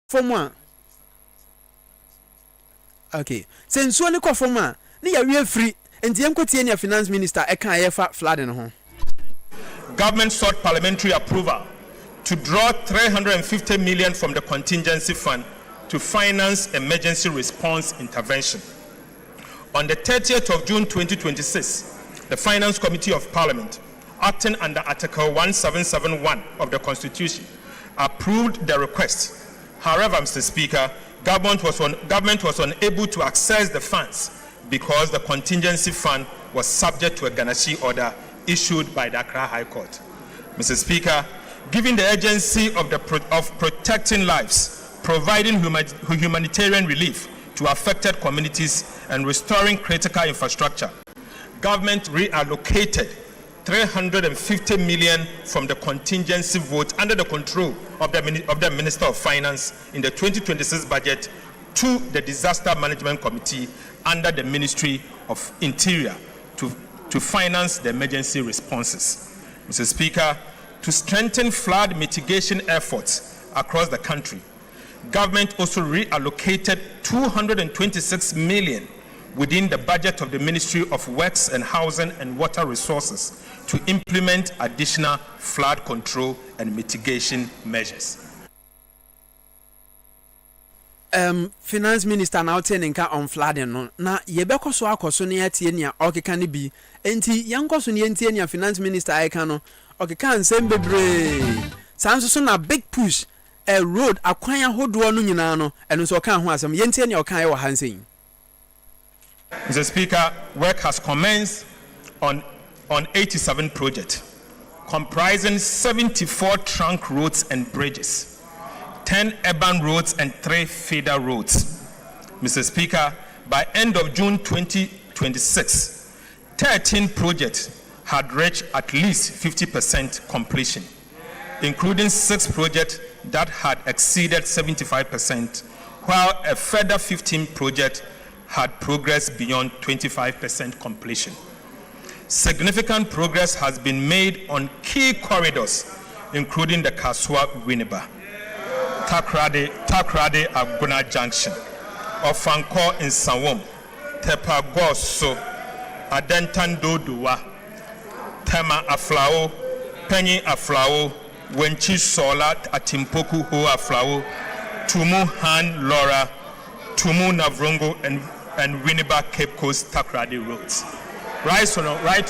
Forma. Okay. Since when you forma, you are free. And the Uncle Finance Minister, I can't ever flood in home. Government sought parliamentary approval to draw 350 million from the contingency fund to finance emergency response intervention. On the 30th of June 2026, the Finance Committee of Parliament, acting under Article 1771 of the Constitution, approved the request. However, Mr. Speaker, government was unable to access the funds because the contingency fund was subject to a Ganashi order issued by the Accra High Court. Mr. Speaker, given the urgency of protecting lives, providing humanitarian relief to affected communities, and restoring critical infrastructure, government reallocated 350 million from the contingency vote under the control of the Minister of Finance in the 2026 budget to the Disaster Management Committee under the Ministry of Interior to finance the emergency responses. Mr. Speaker, to strengthen flood mitigation efforts across the country, government also reallocated 226 million within the budget of the Ministry of Works and Housing and Water Resources to implement additional flood control and mitigation measures. Finance Minister now telling on flooding no na yebeko so akoso ne atie nia okeka ne bi enti yanko so ne entie nia Finance Minister ayeka no okeka nsem bebre sanso so na big push a road akwan ahodo no nyina no eno so oka ho asem yentie nia oka ye wa hansen. Mr. Speaker, work has commenced on 87 projects comprising 74 trunk roads and bridges, 10 urban roads and 3 feeder roads. Mr. Speaker, by end of June 2026, 13 projects had reached at least 50% completion, including 6 projects that had exceeded 75%, while a further 15 projects had progressed beyond 25% completion. Significant progress has been made on key corridors, including the Kaswa-Winneba, Takrade Aguna Junction, Ofanko in Sawom, Tepagoso, Adentan Dodua, Tema Aflao, Penny Aflao, Wenchi Solat, Atimpoku Ho Aflao, Tumu Han Laura, Tumu Navrongo, and Winneba Cape Coast Takrade roads. Right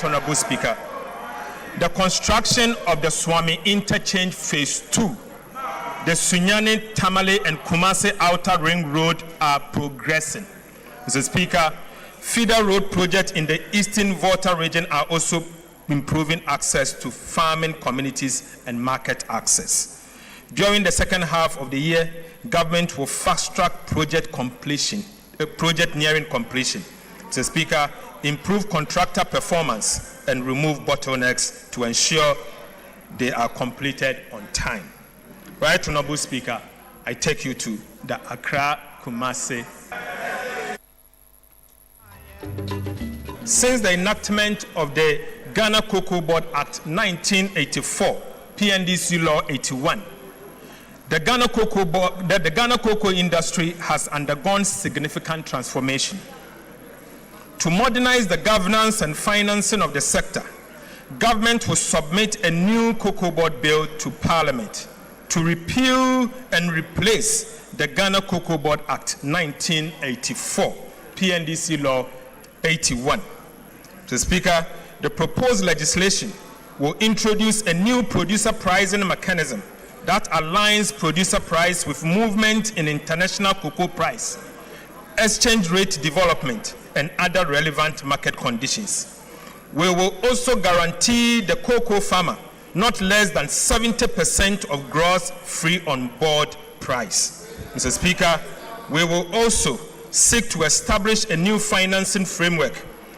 Honorable Speaker, the construction of the Swami Interchange Phase 2, the Sunyani, Tamale, and Kumasi Outer Ring Road are progressing. Mr. Speaker, feeder road projects in the Eastern Volta region are also improving access to farming communities and market access. During the second half of the year, government will fast-track project nearing completion. Mr. Speaker, improve contractor performance and remove bottlenecks to ensure they are completed on time. Right Honorable Speaker, I take you to the Accra-Kumasi. Since the enactment of the Ghana Cocoa Board Act 1984, PNDC Law 81, the Ghana cocoa industry has undergone significant transformation. To modernize the governance and financing of the sector, government will submit a new Cocoa Board Bill to Parliament to repeal and replace the Ghana Cocoa Board Act 1984, PNDC Law 81. Mr. Speaker, the proposed legislation will introduce a new producer pricing mechanism that aligns producer price with movement in international cocoa price, exchange rate development, and other relevant market conditions. We will also guarantee the cocoa farmer not less than 70% of gross free on board price. Mr. Speaker, we will also seek to establish a new financing framework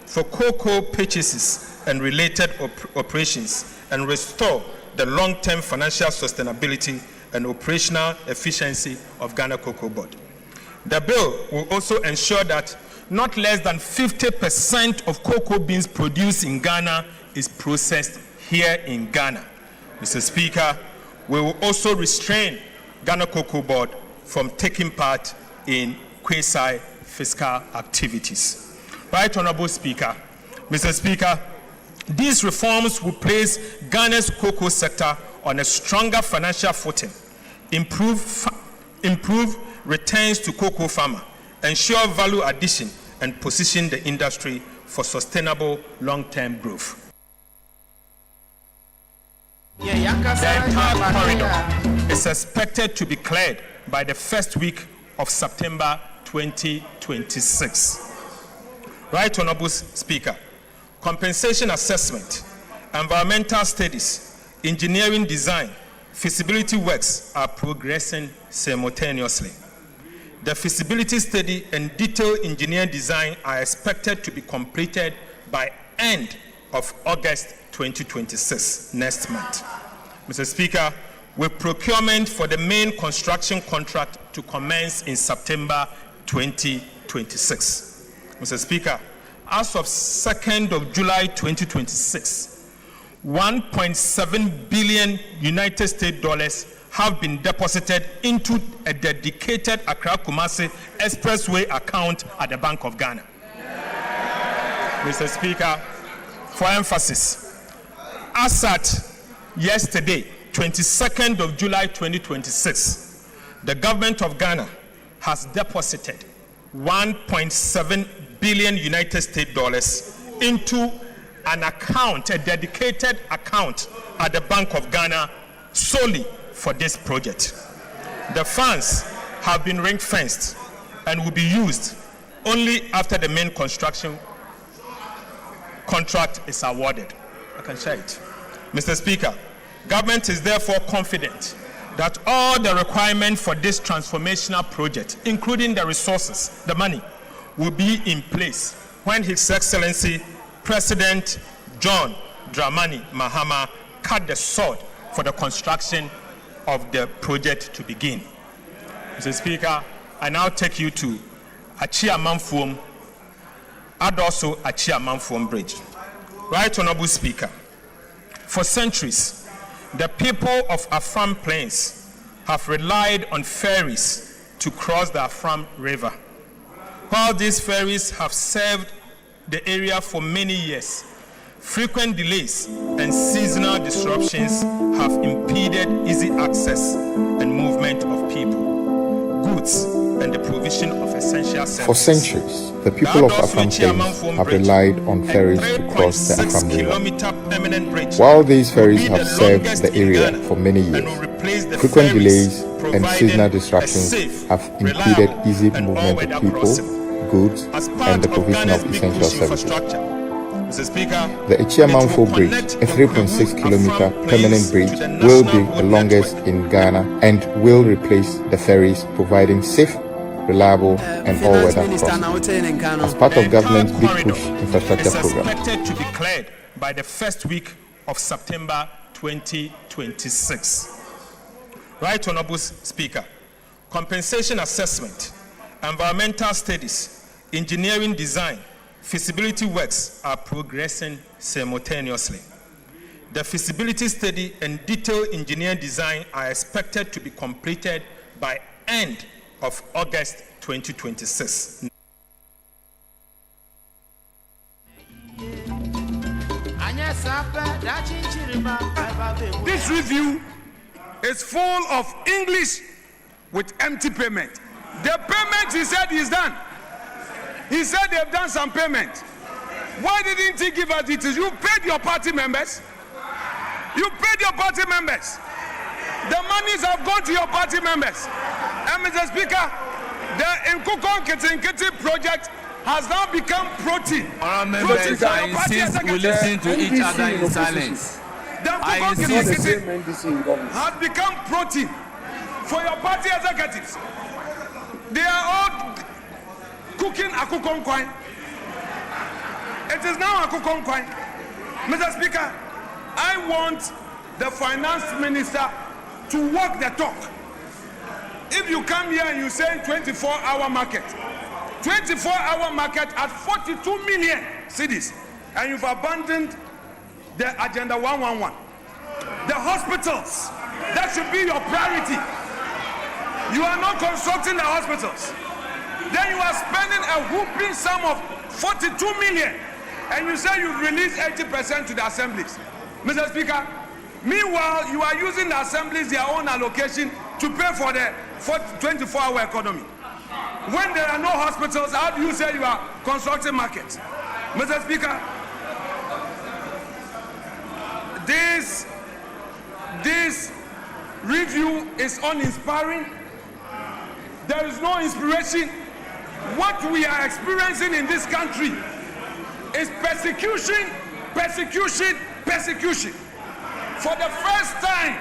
for cocoa purchases and related operations and restore the long-term financial sustainability and operational efficiency of Ghana Cocoa Board. The bill will also ensure that not less than 50% of cocoa beans produced in Ghana is processed here in Ghana. Mr. Speaker, we will also restrain Ghana Cocoa Board from taking part in quasi-fiscal activities. Right Honorable Speaker, Mr. Speaker, these reforms will place Ghana's cocoa sector on a stronger financial footing, improve returns to cocoa farmer, ensure value addition, and position the industry for sustainable long-term growth. The entire corridor is expected to be cleared by the first week of September 2026. Right Honorable Speaker, compensation assessment, environmental studies, engineering design, feasibility works are progressing simultaneously. The feasibility study and detailed engineering design are expected to be completed by end of August 2026, next month. Mr. Speaker, with procurement for the main construction contract to commence in September 2026. Mr. Speaker, as of 2nd of July 2026, $1.7 billion United States dollars have been deposited into a dedicated Accra-Kumasi Expressway account at the Bank of Ghana. Mr. Speaker, for emphasis, as at yesterday, 22nd of July 2026, the government of Ghana has deposited $1.7 billion United States dollars into an account, a dedicated account at the Bank of Ghana solely for this project. The funds have been ring-fenced and will be used only after the main construction contract is awarded. I can share it. Mr. Speaker, government is therefore confident that all the requirements for this transformational project, including the resources, the money, will be in place when His Excellency President John Dramani Mahama cut the sword for the construction of the project to begin. Mr. Speaker, I now take you to ACHEAMPONG and also ACHEAMPONG Bridge. Right Honorable Speaker, for centuries, the people of Afram Plains have relied on ferries to cross the Afram River. While these ferries have served the area for many years, frequent delays and seasonal disruptions have impeded easy access and movement of people, goods, and the provision of essential services. For centuries, the people of Afram Plains have relied on ferries to cross the Afram River. While these ferries have served the area for many years, frequent delays and seasonal disruptions have impeded easy movement of people, goods, and the provision of essential services. The ACHEAMPONG Bridge, a 3.6-kilometer permanent bridge, will be the longest in Ghana and will replace the ferries, providing safe, reliable, and all-weather crossing as part of government's Big Push infrastructure program. Expected to be cleared by the first week of September 2026. Right Honorable Speaker, compensation assessment, environmental studies, engineering design, feasibility works are progressing simultaneously. The feasibility study and detailed engineering design are expected to be completed by end of August 2026. This review is full of English with empty payment. The payment he said is done. He said they've done some payment. Why didn't he give us details? You paid your party members. You paid your party members. The monies have gone to your party members. And Mr. Speaker, the Nkukon Kitinkiti project has now become protein. Members, I insist we listen to each other in silence. The Nkukon Kitinkiti has become protein for your party executives. They are all cooking akukon kwai. It is now akukon kwai. Mr. Speaker, I want the finance minister to walk the talk. If you come here and you say 24-hour market, 24-hour market at 42 million cities, and you've abandoned the Agenda 111. The hospitals, that should be your priority. You are not constructing the hospitals. Then you are spending a whooping sum of 42 million, and you say you've released 80% to the assemblies. Mr. Speaker, meanwhile, you are using the assemblies their own allocation to pay for the 24-hour economy. When there are no hospitals, how do you say you are constructing markets? Mr. Speaker, this review is uninspiring. There is no inspiration. What we are experiencing in this country is persecution, persecution, persecution. For the first time,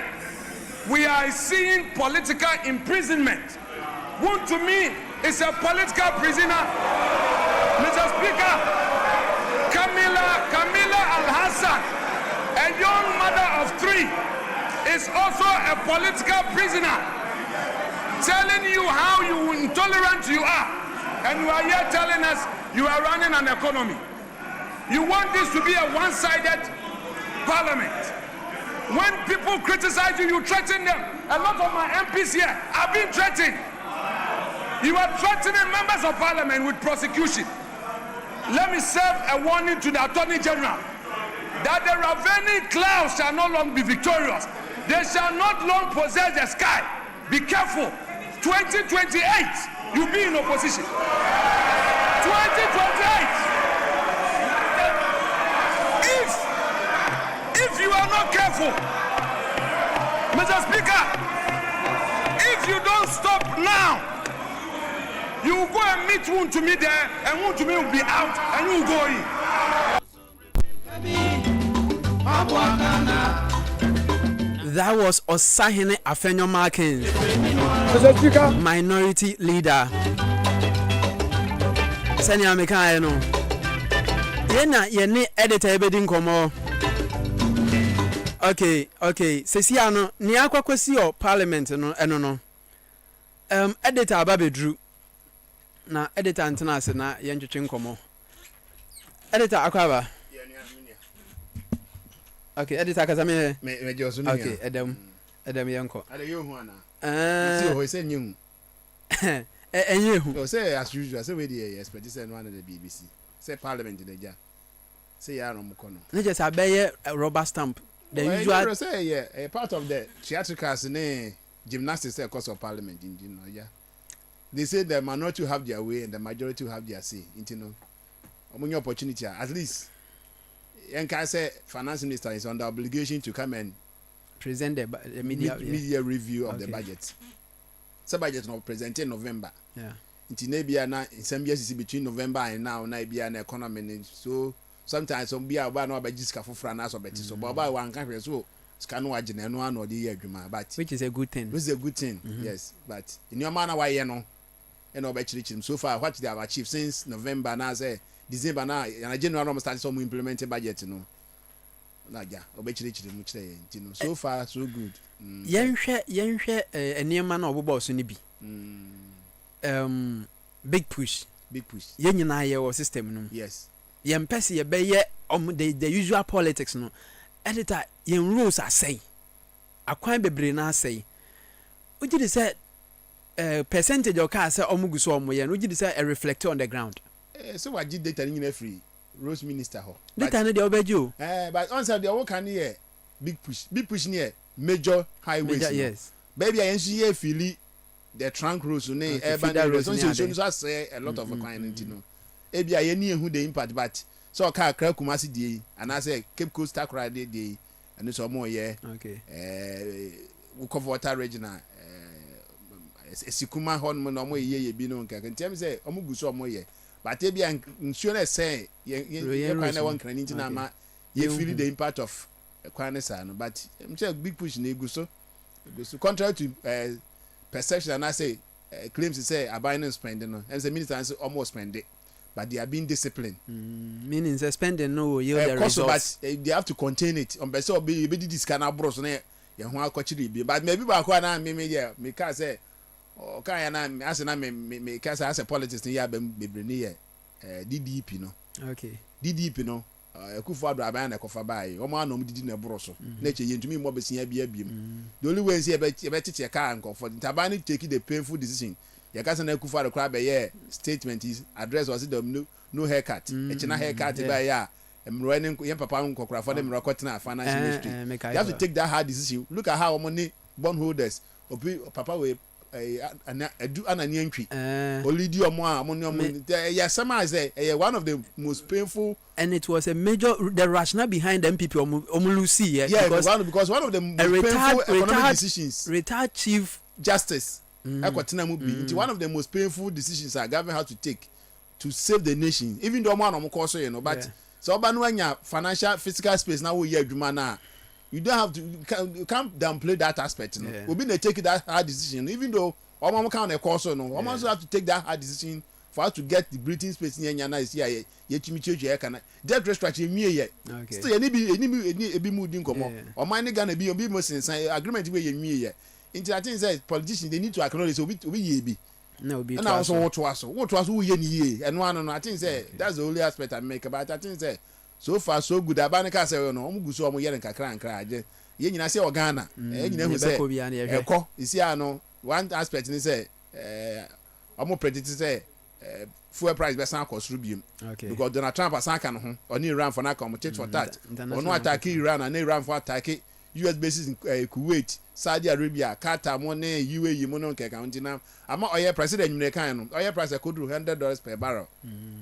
we are seeing political imprisonment. One to me is a political prisoner. Mr. Speaker, Camila Al-Hassan, a young mother of 3, is also a political prisoner, telling you how intolerant you are, and you are here telling us you are running an economy. You want this to be a one-sided parliament. When people criticize you, you threaten them. A lot of my MPs here have been threatened. You are threatening members of parliament with prosecution. Let me serve a warning to the Attorney General that the ravening clouds shall no longer be victorious. They shall not long possess the sky. Be careful. 2028, you'll be in opposition. 2028. If you are not careful, Mr. Speaker, if you don't stop now, you will go and meet one to me there, and one to me will be out, and you will go in. That was Osahene Afenyo-Markins, Mr. Speaker, minority leader. Senya meka no. Yena editor ebedi nkomo. Okay. Sesia no ni akwakwasi o parliament no eno no. Editor ababedru. Na editor antena ase na yentwetwe nkomo. Editor akwaba. Okay, editor kazame me josu ni. Okay, Edem yenko. Ade yo hu ana. See ho say nyum. Enye hu. O say as usual, say we dey expect say no na the BBC. Say parliament dey ja. Say ya no mko no. Ne just abeye rubber stamp. The usual say yeah, a part of the theatricals ne gymnastics say cause of parliament in no yeah. They say the minority have their way and the majority have their say. You know. Omunyo opportunity at least. And can say finance minister is under obligation to come and present the media review of the budget. So budget not presented in November. Yeah. Maybe in some years between November and now be an economy. So sometimes some be about no budget for France or better. So Baba one country so scan no agenda no one or the year but which is a good thing. Which is a good thing. Yes, but in your manner why you know and no better so far what they have achieved since November now say December now and January almost started some implemented budget no. Naja obechiri mu kire you know so far so good. Yenhwe enema na obobo so ni bi. Big push. Yen nyina ye wo system no. Yes. Yen pese ye be ye the usual politics no. Editor yen rules are say. Akwan bebre na say. Uji dey say percentage of car say omugu so omo ye no uji dey say a reflector on the ground. So what did data in free Rose Minister ho. Data no dey obeju. But on say the work can here big push near major highways. Yes. Baby I see feel the trunk roads no urban roads so say a lot of requirement no. Ebi I any who the impact but so car crack Kumasi dey and I say Cape Coast Takra dey and so more here. Okay. We cover water regional Sikuma hon no more ye bi no nka ntem say omugu so more here. But ebi insurance say you kind one can into ma you feel the impact of kwanesa no but I'm say big push na egu so contrary to perception and I say claims say abandon spending no and the minister say almost spend it but they are being disciplined meaning say spending no yield the results but they have to contain it on be so be this kind of bros na ye ho akọchiri bi but maybe ba kwa na me can say okay na as na me case as a politics ya bebre ni DDP no. Okay. DDP no Akufo-Addo aban na kofa bae omo anom didi na boro so na che yentumi mo besia bia biem the only way say e be car and comfort ntaban take the painful decision ya ka say na Akufo-Addo kra be ye statement is address was them no haircut e china haircut ba ya emro ne yen papa nkokora for them recording financial ministry you have to take that hard decision. Look at how money bondholders papa we edu anani antwi olidi omo a money ya sama say one of the most painful, and it was a major the rationale behind MPP omulusi because one of the most painful economic decisions retired chief justice ekwatena mu bi one of the most painful decisions our government had to take to save the nation, even though man omo course you know, but so oba no anya financial physical space na wo ye adwuma na you don't have to, you can't downplay that aspect, no. We'll be take that hard decision, even though Omo count a course, no. Omo also have to take that hard decision for us to get the breathing space in Yana is here. Yet you can debt restructuring me yet. Still, any be moving come on. Or mine gonna be most agreement where you me yet. Into I think that politicians they need to acknowledge so we ye be. No, be. And also what was who ye and one I think that's the only aspect I make about I think that. So far so good abanika say no omu guso omu yere nkakra nkra age ye nyina say Ghana nyina hu say ekọ isi ano one aspect ni say omu predict say fuel price be san cost rubium because Donald Trump asan kan ho oni Iran for na come tit for that onu attack Iran and Iran for attack US bases in Kuwait, Saudi Arabia, Qatar, money, UAE, money, Canada. I'm not oil price in the kind. Oil price could do $100 per barrel.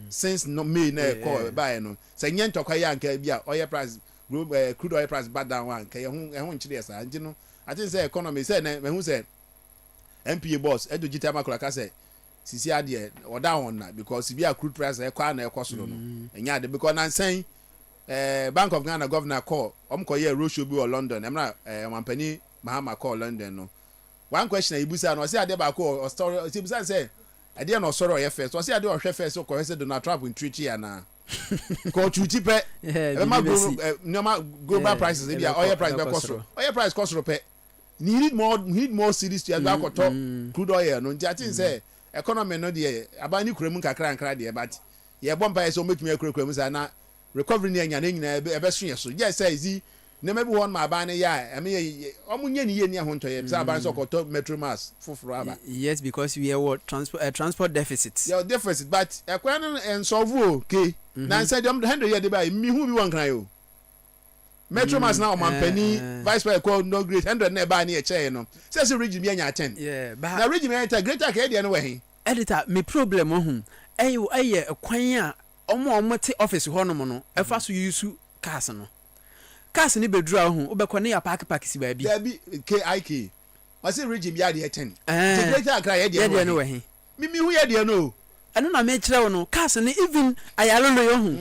Since no me na call buy no. Say yen to kaya and be oil price, crude oil price bad down one. Kaya won chile and you know. I think say economy said who said MPA boss Edu Jita Makulaka say sisi adie or down na because if you crude price e kwa na e cost no. Enya de because nan saying Bank of Ghana governor call call here road show be or London I'm not Mampani Mahama call London no one question ibusa no say ade ba call or story ibusa say ade no sorrow ye first so say ade o hwe first so call say Donald Trump in treaty na call treaty pe global prices e oil price be cost oil price cost pe need more cities to aba koto crude oil no nti atin say economy no de abani kuremu kakra nkra de but ye bomba so make me kuremu say na recovery ni anya nyina ebe so yeso yes say zi na maybe one ma ban ya I mean omunye ni ye ni ahonto ye say ban so koto metro mass fufuro aba yes because we have what transport deficit deficit but ekwan en solve okay na say dem 100 year dey buy mi hu bi wan kan yo metro mass na o man pani vice president no great 100 na buy na e che no say region bi anya 10 yeah but na region bi anya greater ka dey no we hin editor me problem hu eye ekwan a omo te office ho no mo no e fa so use cars ni bedura ho obekọ ne ya park si ba bi there be KIK was it region ya dey 10 the greater Accra ya dey no we mi hu ya dey no eno na me kire wo no cars ni even ayalolo yo hu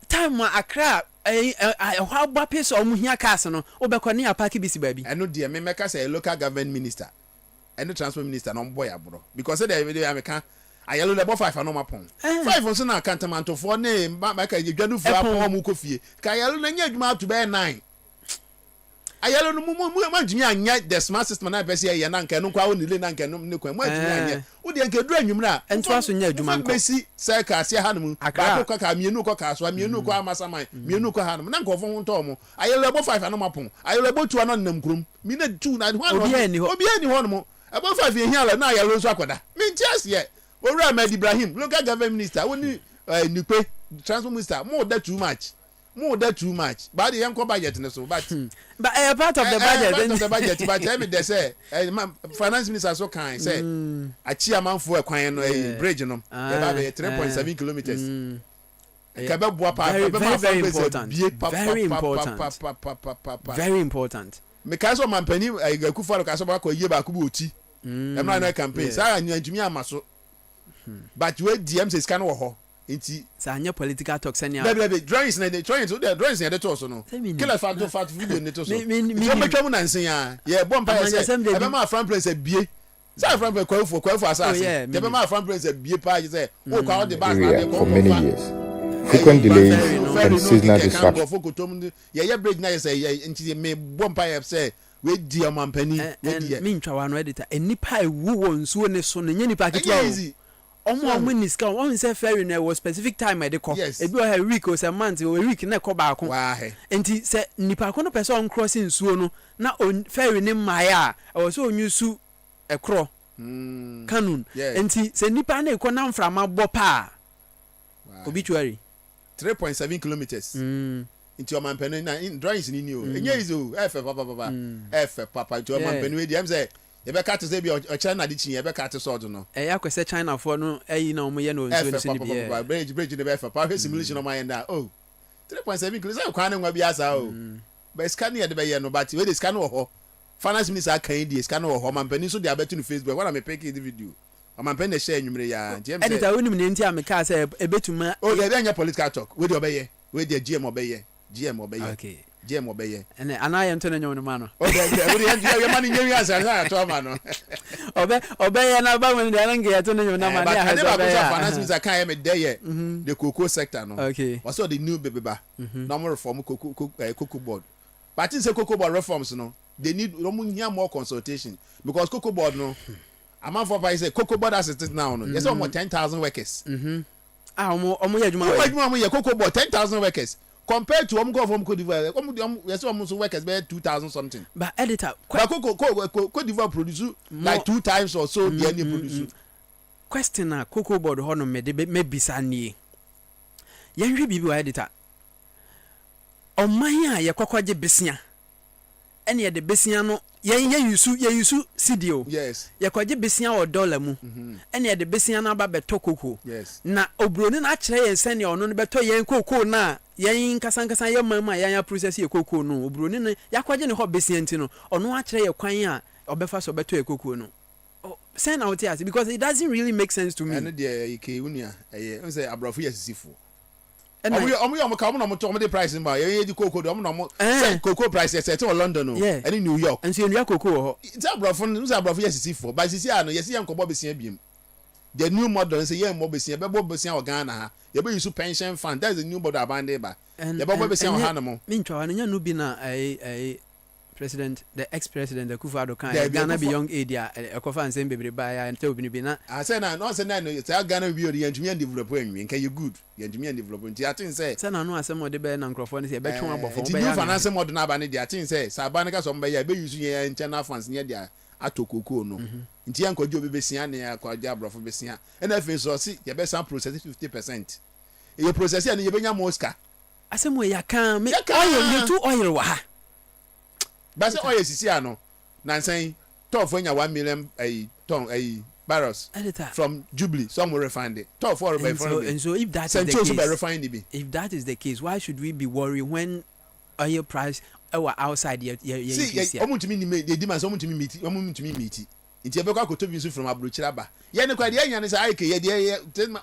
time Accra ho agba pese omo hia cars no obekọ ne ya park bi si ba bi eno dey me meka say local government minister eno transport minister no boy abro because say dey American ayalo lebo 5 no mapon 5 on so na kantamanto for ne maka dwanu fu apon mu kofie ka ayalo na nya adwuma to be 9 ayalo no mu adwuma anya the smart system na be say ye na nka no kwa wo nile na nka no ne kwa mu adwuma anya wo de nka duru anwumra ento aso nya adwuma nko besi say ka se ha no ba ko ka mienu ko ka so mienu ko amasaman mienu ko ha no na nka ofo ho nto mo ayalo lebo 5 no mapon ayalo lebo 2 no nam kurum mi na 2 na obi ani ho no mo ebo 5 ye hia la na ayalo so akoda mi just ye Ora Ahmed Ibrahim, local government minister, only Nupe, transport minister, more that too much. But the young budget so but part of the budget, but tell me they say finance minister so kind say ACHEAMPONG for a bridge no about 3.7 kilometers. Very important. Because of Mampani Akufo-Addo kaso ko ye ba ku bo oti. Em na campaign. Say anjumi amaso. But we DM says can wo ho nti sa anya political talk senia bebe drawings na the drawings na dey to so no killer fact video ne to so so betwa mu nansen ya ye bomb pa say e be ma front place bie say front place kwafo asase e be ma front place bie pa say o kwa all the bus na dey for many years frequent delays and seasonal disruption ye bridge na say nti me bomb pa say we di amampani we di me ntwa wa no editor enipa ewu won so ne so ne nyenipa kitwa Omo ni ska on say ferry na was specific time e dey call. E bi o ha week o say month o week na call back. Wa he. Enti say nipa ko no person crossing nsuo no na ferry ni maya a o so onyusu ekro. Kanun. Enti say nipa na ekọ na mframa bo pa. Obituary 3.7 kilometers. Into your man in drawings in you. And yes, F papa to your man penny. I'm say, you better to say, or China did you ever cut a sword? No, I could say China for no, you know, me, no, bridge in the F power simulation of my end. Oh, 3.7 kilometers. I can't be as out. But it's canny at the bay, no, but where is Cano finance minister Candy is Cano or man penny, so they are betting Facebook. What am I paying the video? I'm a penny share you, James. And I wouldn't mean to make us a bit to my. Oh, they're your political talk. With obey, with your GM obey. GM obey. Okay. GM obey. And I am telling you on the man. Okay, your money in your answer. Obey and about when they are get to know. I never finance I can't make there. The cocoa sector. No. Okay. What's all the new baby bar? Normal reform cocoa board. But it's a cocoa board reforms. No, they need more consultation because cocoa board no. A man for say cocoa board as it is now. No, there's almost 10,000 workers. Cocoa board 10,000 workers. Compared to go from Cote d'Ivoire, yes, almost workers by 2,000 something. But editor, Cote d'Ivoire produce like 2 times or so the any produce. Question cocoa board honor maybe sani. Yanri bibi editor. O maya ya kwakwaje besia. Ene ya de besia no ye yusu CDO. Yes. Ya kwaje besia o dollar mu. Ene ya de besia na ba beto cocoa. Yes. Na obroni na akire yen sene ono no beto yen cocoa na yen kasankasa ye mama yen process ye cocoa no obroni ne yakwaje ne ho besia nti no ono akire ye kwan a obefa so beto ye cocoa no. Send out here because it doesn't really make sense to me. And the ke unia say abrafo yesifo. Omo ka omo to omo the price mba ye di cocoa do omo say cocoa price set in London no and in New York. And so you cocoa ho. It's abrafo yesifo but sisi ano yesi yan ko bo besia biem. The new model say ye mo besia be bo besia o Ghana ha. Ye be use pension fund. That is the new model abande ba. Ye bo besia o ha no mo. Me ntwa anya no bi na president the ex-president the Kufuor kan Ghana be young age ekofa ansem bebre ba ya nte obi ni bi na I say na no say na no say Ghana be ori yantumi develop anwi nka you good yantumi develop nti atin say na no asem ode be na nkrofo ne say be twen abofo be ya new finance model na ba ne dia atin say sa ba ne ka so mba ya be use ye internal funds ne dia atokoko no nti yankojo be besia ne akwaja abrofo besia na fe so si ye be san process 50% ye process ya ne ye be nya moska asem we ya kan me oil you oil wa ha Base oil sisi ano na nsan top for nya 1 million ton barrels from Jubilee some will refine it top for by and so if that is the case if that is the case why should we be worried when oil price outside see omutimi ni the demand omutimi meet nti ebe kwa kotobi nso from abrochira ba ye ne kwa de anya ne say ai ke ye de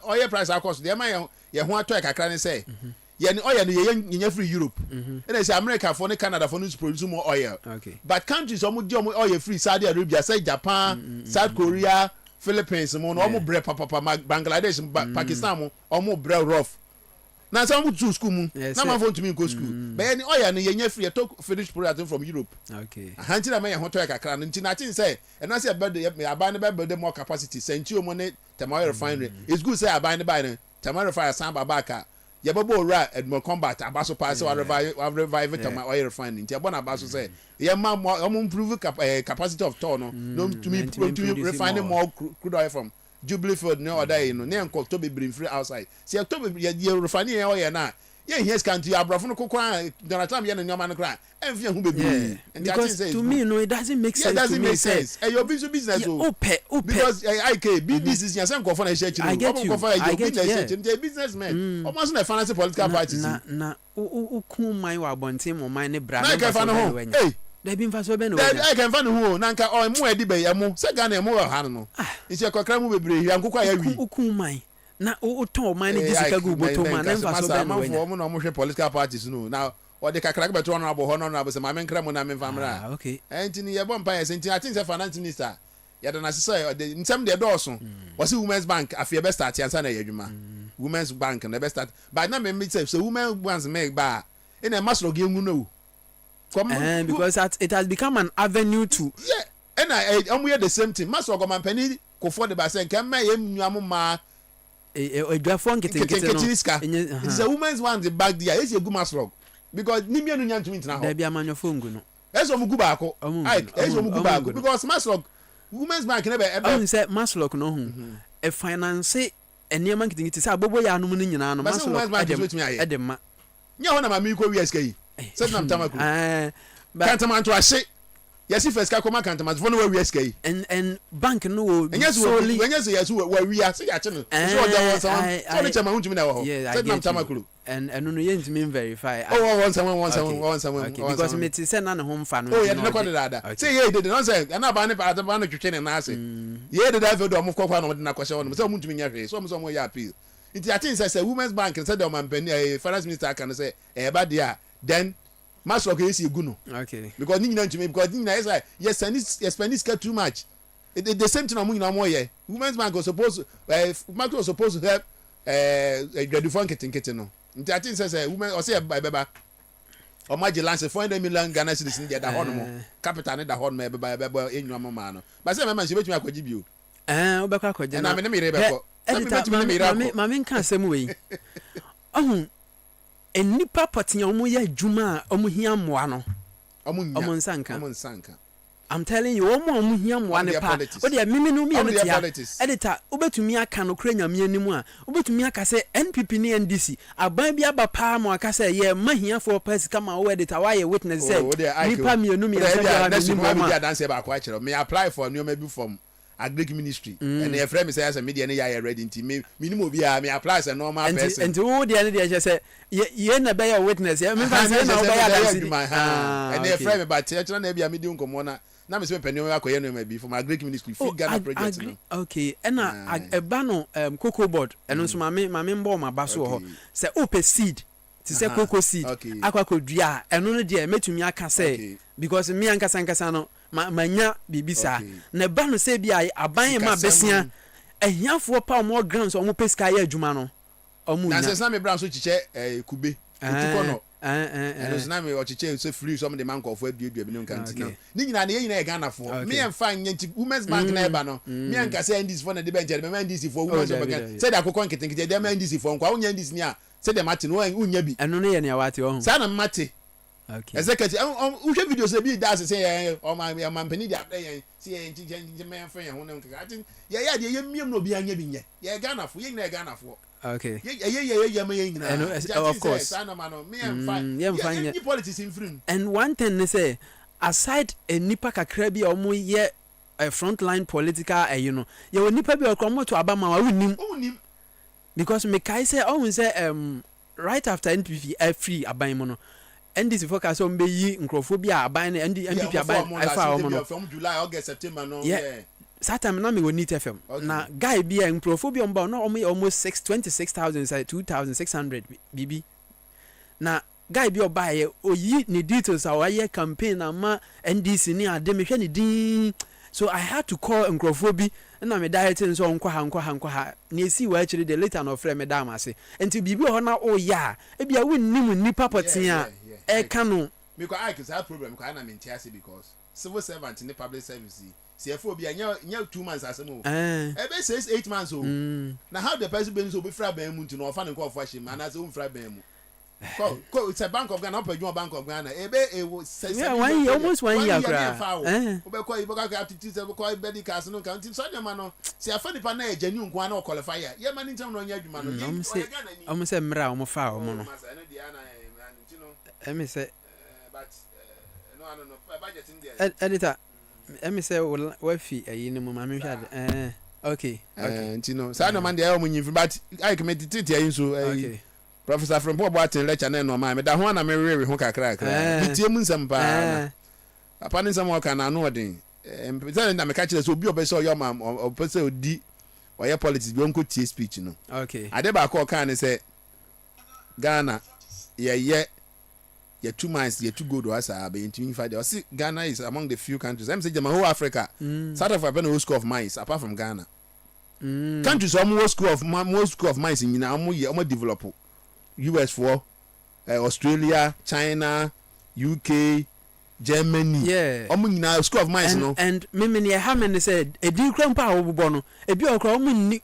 oil price across de ma ye ho ato kakra ne say yeah, oil you free Europe. And I say America for Canada for to produce more oil. Okay. But countries almost oil free Saudi Arabia, say Japan, South Korea, Philippines, almost bread papa Bangladesh, Pakistan, almost bread rough. Now some to school. Now my phone to me go school. But any oil you free to finished product from Europe. Okay. Hunting a man hotel can until nothing say and I say about the abandoned more capacity, send you money, Tamara refinery. It's good say abandoned by Tamara fire Samba Baka. Ya babo ra Edmond combat abaso pass or revive it my oil refining. Tia bona abaso say ya ma improve capacity of ton no to me to refining more crude oil from Jubilee field no other you know na enko to be bring free outside. See October ya refining oil na yeah here's country abrafo no kokwa Donald Trump ya no nyoma no kra enfia hu bebi and because to me no it doesn't make sense. It doesn't make sense. Your business because IK business is yasan ko for na share I get you businessman almost na finance political parties na ukun man wa bontin mo man ne bra na ka fa no ho eh da bi mfa so be no I can find who na nka o mu edi be yamu se Ghana mu ha no isi kokra mu bebre yankokwa ya wi ukun man na o ton man ne disika gu boto man na mfa so be no man for no mo hwe political parties no now or the kakra be to honorable honorable say ma men kra mo na men famra okay entini ye bompa ye senti I think say finance minister ya da na say the nsem de dooso was women's bank afia be start yansa na yadwuma women's bank na be start but na me say so women banks make ba in a master ge ngu no because it has become an avenue to and I the same thing master government penny ko for the basen kan ma ye nuam ma edwafo nketenkete ska it's a woman's one the back there is a good maslog because ni mienu nya ntumi ntina ho da bia manyofo ngu no eso mu gu baako eso mu gu baako because maslog women's bank na be say maslog no hu e finance enema nketenkete say abobo ya anum ni nyina no maslog edema nya ho na ma mi ko wi ska yi say na mtama ku kantama to ahye yes if ska koma kantama fo no wi ska yi and bank no wo solely yes wa wi ase ya che no so oja won so ne chama huntumi na wo say na mtama ku and no yent me verify one someone because me say na ne ho mfa no yeah na kwade dada say ye did no say na ba ne pa no twetwe ne na ase ye did that do mo kokwa no de na kwase won say muntumi nya hwe so mo ya appeal it I think say women's bank say the man penny finance minister can say ba dia then master okay is egu no okay because ni nyina ntumi because ni nyina is like yes spend too much the same thing amu nyina mo ye women's bank was supposed bank was supposed to help graduate ketenkete no nti I think say women or say beba o maji lance 400 million Ghana cedis in da hono mo capital ne da hono me beba enyu amama no but say mama she betumi akwaji bio obekwa akwaji na me me rebeko mami nka asem we ohun enipa patia omo ya adwuma omo hia moa no omo nsanka I'm telling you omo hia moa ne pa o de mimi no me no tia editor obetumi aka no kra nyame animu a obetumi aka se NPP ne NDC aban bi aba pa mo aka se ye mahia for pass kama o editor why you witness say nipa mienu mi say me apply for new maybe from agric ministry and your friend say as a media na ya ready nti me minimum bi me apply as a normal person and who dey dey say ye na be your witness me fa say na o be ya dance and your friend but tell na bia me di nkomo na me say penny we akoye no ma bi from agric ministry fit Ghana project no okay na eba no cocoa board eno so ma me mbo ma ba so ho say open seed ti say cocoa seed akwakodua eno no dey metumi aka say because me ankasa no manya bibisa na ba no say bia aban ma besia ehiafo pa mo grounds o mo pesika ya adwuma no o mu na say me brand so chiche kube otuko no and na me o chiche so free some the man of aduadua bi no kanti no ni nyina na nyina e Ghana fo me en fa nyanti women's bank na eba no me en ka say ndis fo na de bench me ndis fo women's bank say da kokon ketenkete de me ndis fo nkwa wonya ndis ni a say de mate no wonya bi eno ne ye ne awate o sa na mate okay executive uhwe video say bi da say o ma mpani dia dey say nchi me en fa ye ho ne nka I think ye de ye miem no bi anya bi nye ye Ghana fo ye na Ghana fo okay ye me nyina of course me politics in free and one thing they say aside a nipa kakra bi omo ye a frontline political you know ye nipa bi okromo to abama wa unim because me kai say say right after NPP free aban mo no NDC focus on be yi nkrofo bi aban na NPP aban afa o mo no from July August September no Saturday na me woni FM na guy bi nkrofo bi omba no almost 26,000 say 2,600 bibi na guy bi obaye oyi ni details awaye campaign ama NDC ni ade me hwe ni din so I had to call nkrofo bi na me diet so nkwa ha na esi wa akiri de later no frame me da amase enti bibi ho na o ya e bia wonnim nipa potia e ka no because I can have problem because na maintain because civil servant in the public service CFO bi anya 2 months asemo ebe says 8 months o na how the person be so be fra ban mu nti no ofa ne ko ofa shim ana so fra ban mu ko it's a Bank of Ghana open Bank of Ghana ebe almost 1 year kra obe ko ibo ka aptitude se ko be di cast no kan so dem no se afa nipa na ejanu nko na qualify ye ma ni ntem no nya adwuma no am se mra am fa o mo no em se but no budget in there editor em say wa fi ayi ni mo ma me hwa okay ntino sa no man dey o munyi but I can meditate ayi so okay Professor from Bobo Atin lecture na no ma me da ho na me rewe ho kakra bitie mu nsam pa apa ni nsam o ka na no odin empezan na me ka kire so obi obese o yo ma obese odi o ye politics bi onko tie speech no okay ade ba ka o ka ni say Ghana ye 2 months ye 2 good o asa be ntimi fa dey see Ghana is among the few countries I'm say whole Africa South Africa no school of mines apart from Ghana countries almost school of mines in am develop US for Australia, China, UK, Germany. Yeah. Omu School of Mines no. And me ha me said e di kra mpa obubo no e bi okra omu ni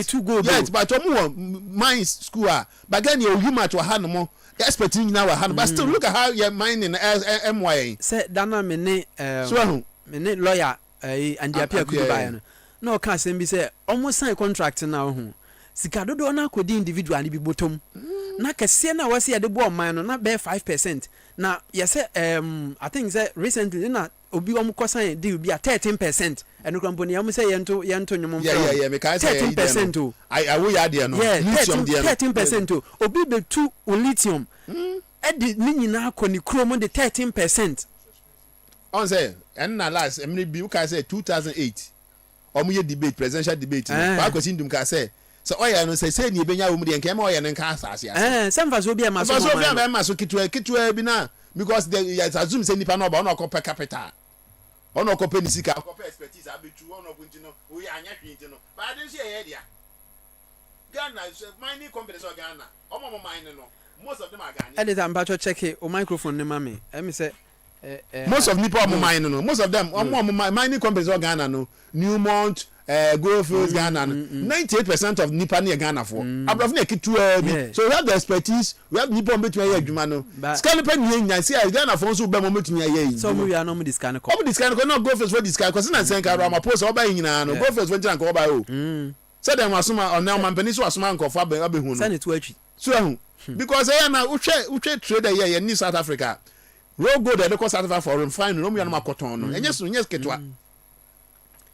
to go. Yes, but omu mines school but then you human to ha no mo expert nyina wa ha no but still look at how you mining MY. Say dana me ne me ne lawyer and the appear could buy no can say be say almost sign contract now ho sika dodo na akodi individual ni bi bottom na kese na wase ya de bo man no na be 5%. na yes I think say recently na obi omo sign deal be 13%. and company am say yento nyom yeah me can say 13% o I wo ya de no lithium 13% o obi be 2 lithium e di ni nyina akoni krom de 13%. on say and na last emre bi can say 2008 omo ye debate presidential debate ba kwesi ndum ka say so oya no say ni ebenya wo mu de nka ma oya nka asase ase some of us will be a maso kitwa bi na because they assume say nipa no ba ono per capital ono ko pe nisika ko pe expertise abetu ono bunti no we anya hwinti no ba de nso ye dia Ghana mining companies of Ghana omo mine no most of them are Ghana edit am bacho check o microphone ne mame me say most of people omo mine no most of them omo mining companies of Ghana no Newmont Goldfields Ghana 98% of nipa near Ghana for abroad na kitu so we have the expertise we have nipa between here adwuma no scan pen nya see Ghana for so be mo between here so we are no this kind of this kind of no Goldfields for this kind cause na sen ka ma post oba nyina no Goldfields for ntina ka oba o so dem wasoma on na man peni so wasoma nkofo abehu no send it to achi so because here na uche trader here in South Africa road go there dey South Africa for refine no me na makoton no enye so nye ketwa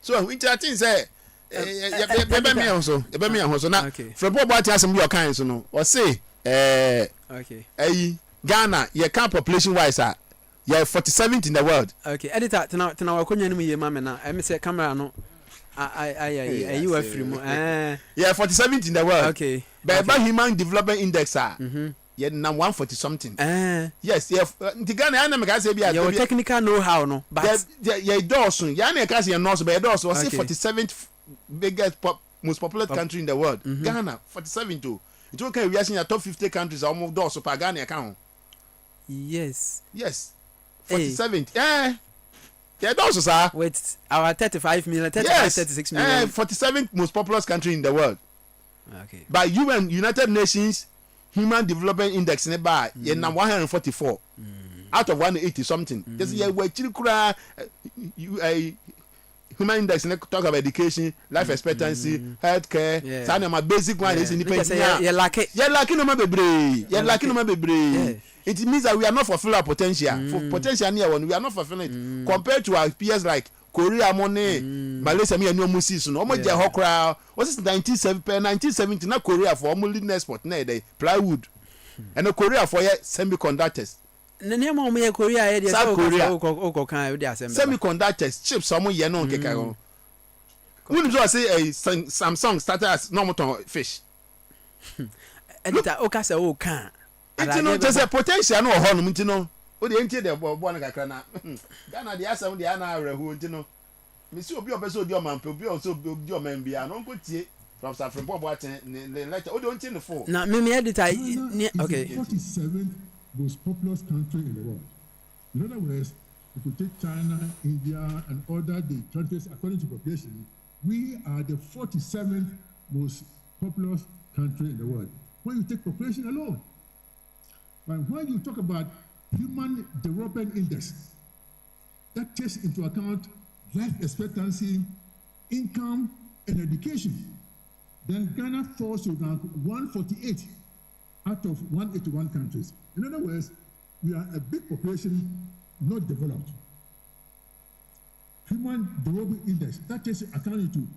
so we think say ebe me so na from bobo ati asem your kind so no o say Ghana ye can population wise you 47th in the world. Okay, editor tena wakonya ni ye mama na I say camera no you are free mo yeah 47th in the world. Okay. By human development index yeah na 140 something. Yes, yeah the Ghana na me ka say bia your technical know how no but yeah Dawson yeah na ka say no so by Dawson was 47th biggest most populous country in the world. Ghana 47 too. It okay we are seeing top 50 countries almost Dawson per Ghana account. Yes 47th yeah Dawson sir wait our 35 million 36 million 47th most populous country in the world. Okay, by United Nations Human Development Index nearby yeah na 144 out of 180 something. This year we chiri kura human index talk about education, life expectancy, healthcare. So na basic one is independent. Yeah lucky no ma bebre. It means that we are not fulfilling our potential. For potential near one we are not fulfilling it compared to our peers like Korea money, Malaysia me no musis no. Omo je hokra. What is 1970 na Korea for omo leading export na dey plywood. And Korea for semiconductors. Nene mo me Korea e dey South Korea o kan dey assembly. Semiconductors chips omo ye no nkeka go. Wouldn't you say Samsung started as normal fish? Editor o ka say o kan. It no just a potential no ho no ntino. O dey ntie dey bo na kakra na. Ghana dey asem dey na arehu ntino. Me see obi obeso odi omampe obi oso odi omambia no nko tie from South Africa bo aten ne lecture o dey ntie ne for. Na me editor okay. 47th most populous country in the world. In other words, if you take China, India, and other the countries according to population, we are the 47th most populous country in the world. When you take population alone, but when you talk about Human Development Index, that takes into account life expectancy, income, and education, then Ghana falls to rank 148 out of 181 countries. In other words, we are a big population, not developed. Human Development Index, that takes account into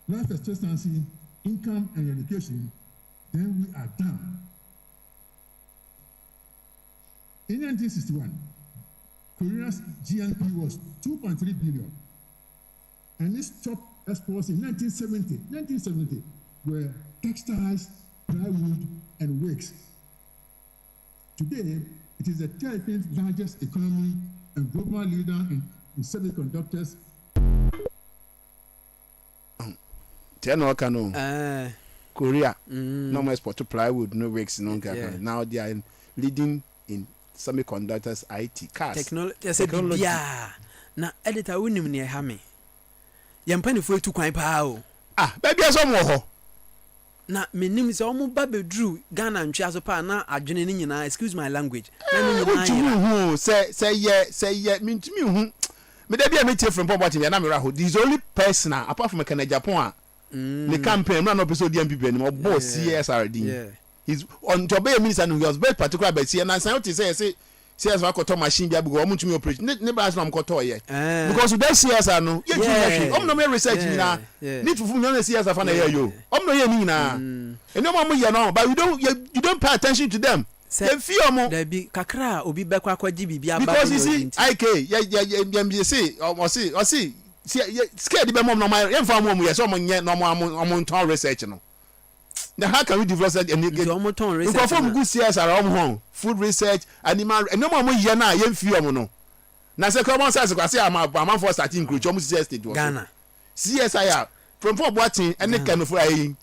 life expectancy, income, and education, then we are down. In 1961, Korea's GNP was 2.3 billion, and its top exports in 1970 were textiles, plywood, and wigs. Today, it is the 13th largest economy and global leader in semiconductors. Korea, no more export to plywood, no wigs, no. Now they are leading in semiconductors, IT, cars. Technology. Na editor wunim ne ha me. Yempanifo etu kwan pa o. Baby aso mo ho. Na menim se omo ba bedru Ghana ntwa so pa na adwene ni nyina, excuse my language. Na ni nyina. Say ye mintimi hu. Me da bia me tie from Port na me ra ho. This only person apart from Canada Japan the campaign na no person di MPP ni mo boss CSRD. Yeah. He's on to be a minister and he was very particular about see and I say CS wa koto machine bia because omo tumi operate ne ba na koto ye because that CS no ye tumi omo no me research ni na need to fun na CS afa na ye yo omo no ye ni na eno omo ye no but you don't pay attention to them they fear omo there be kakra obi be kwa kwaji bibia ba because you see IK ye say o see scared be mom no my ye fa mom ye so omo nye no omo ton research no. Now how can we develop that and get because from good CS are home food research animal and no more year na ye fear no na say common sense kwase am for starting group almost CS state Ghana CSIR from for boating and can for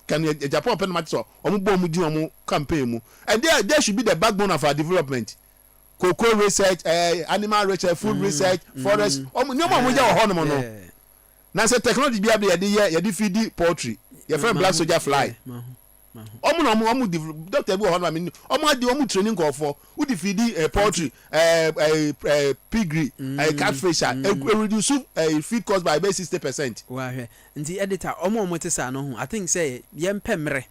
can Japan pen match so omo bo mu di omo campaign mu and there should be the backbone of our development cocoa research animal research food research forest omo no more je ho no no na say technology bi abia ye feed poultry your friend black soldier fly omu doctor bi ho na me omu training go for who dey feed poultry piggery catfish reduce feed cost by about 60%. Wa hwe nti editor omu tesa no ho I think say yem pemre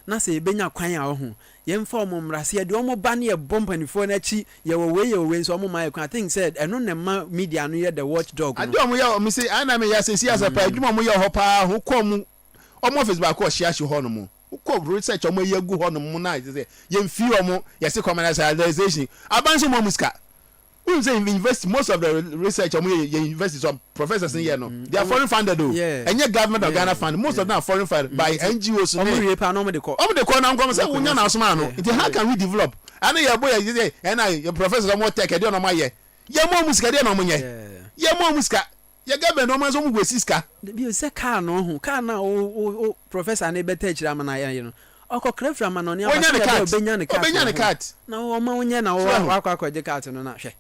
na say benya kwan a ho yem fa omu mrase de omu ba na ye bompanifo na chi ye we so omu my kwan I think said eno ne ma media no ye the watchdog no ade omu ya omu say ana me ya say siasa pa adwuma omu ya ho pa ho kom omu office ba ko hia ho no mo ko research omo ye gu ho no mo na say ye mfi omo ye say commercialization abanso mo muska we say invest most of the research omo ye invest some professors in here no they are foreign funded though and your government of Ghana fund most of them are foreign funded by NGOs omo re pa no omo de ko na come say wonya na asoma no it how can we develop and your boy ye say and your professors omo tech e dey no ma ye mo muska dey no mo nye ye mo muska ye government no man so mu go siska bi o se car no ho car na o professor na beta chira ma na ye no okokra fra ma no ne aba obenya ne cat na o ma onye na o akwa je cat no na hwe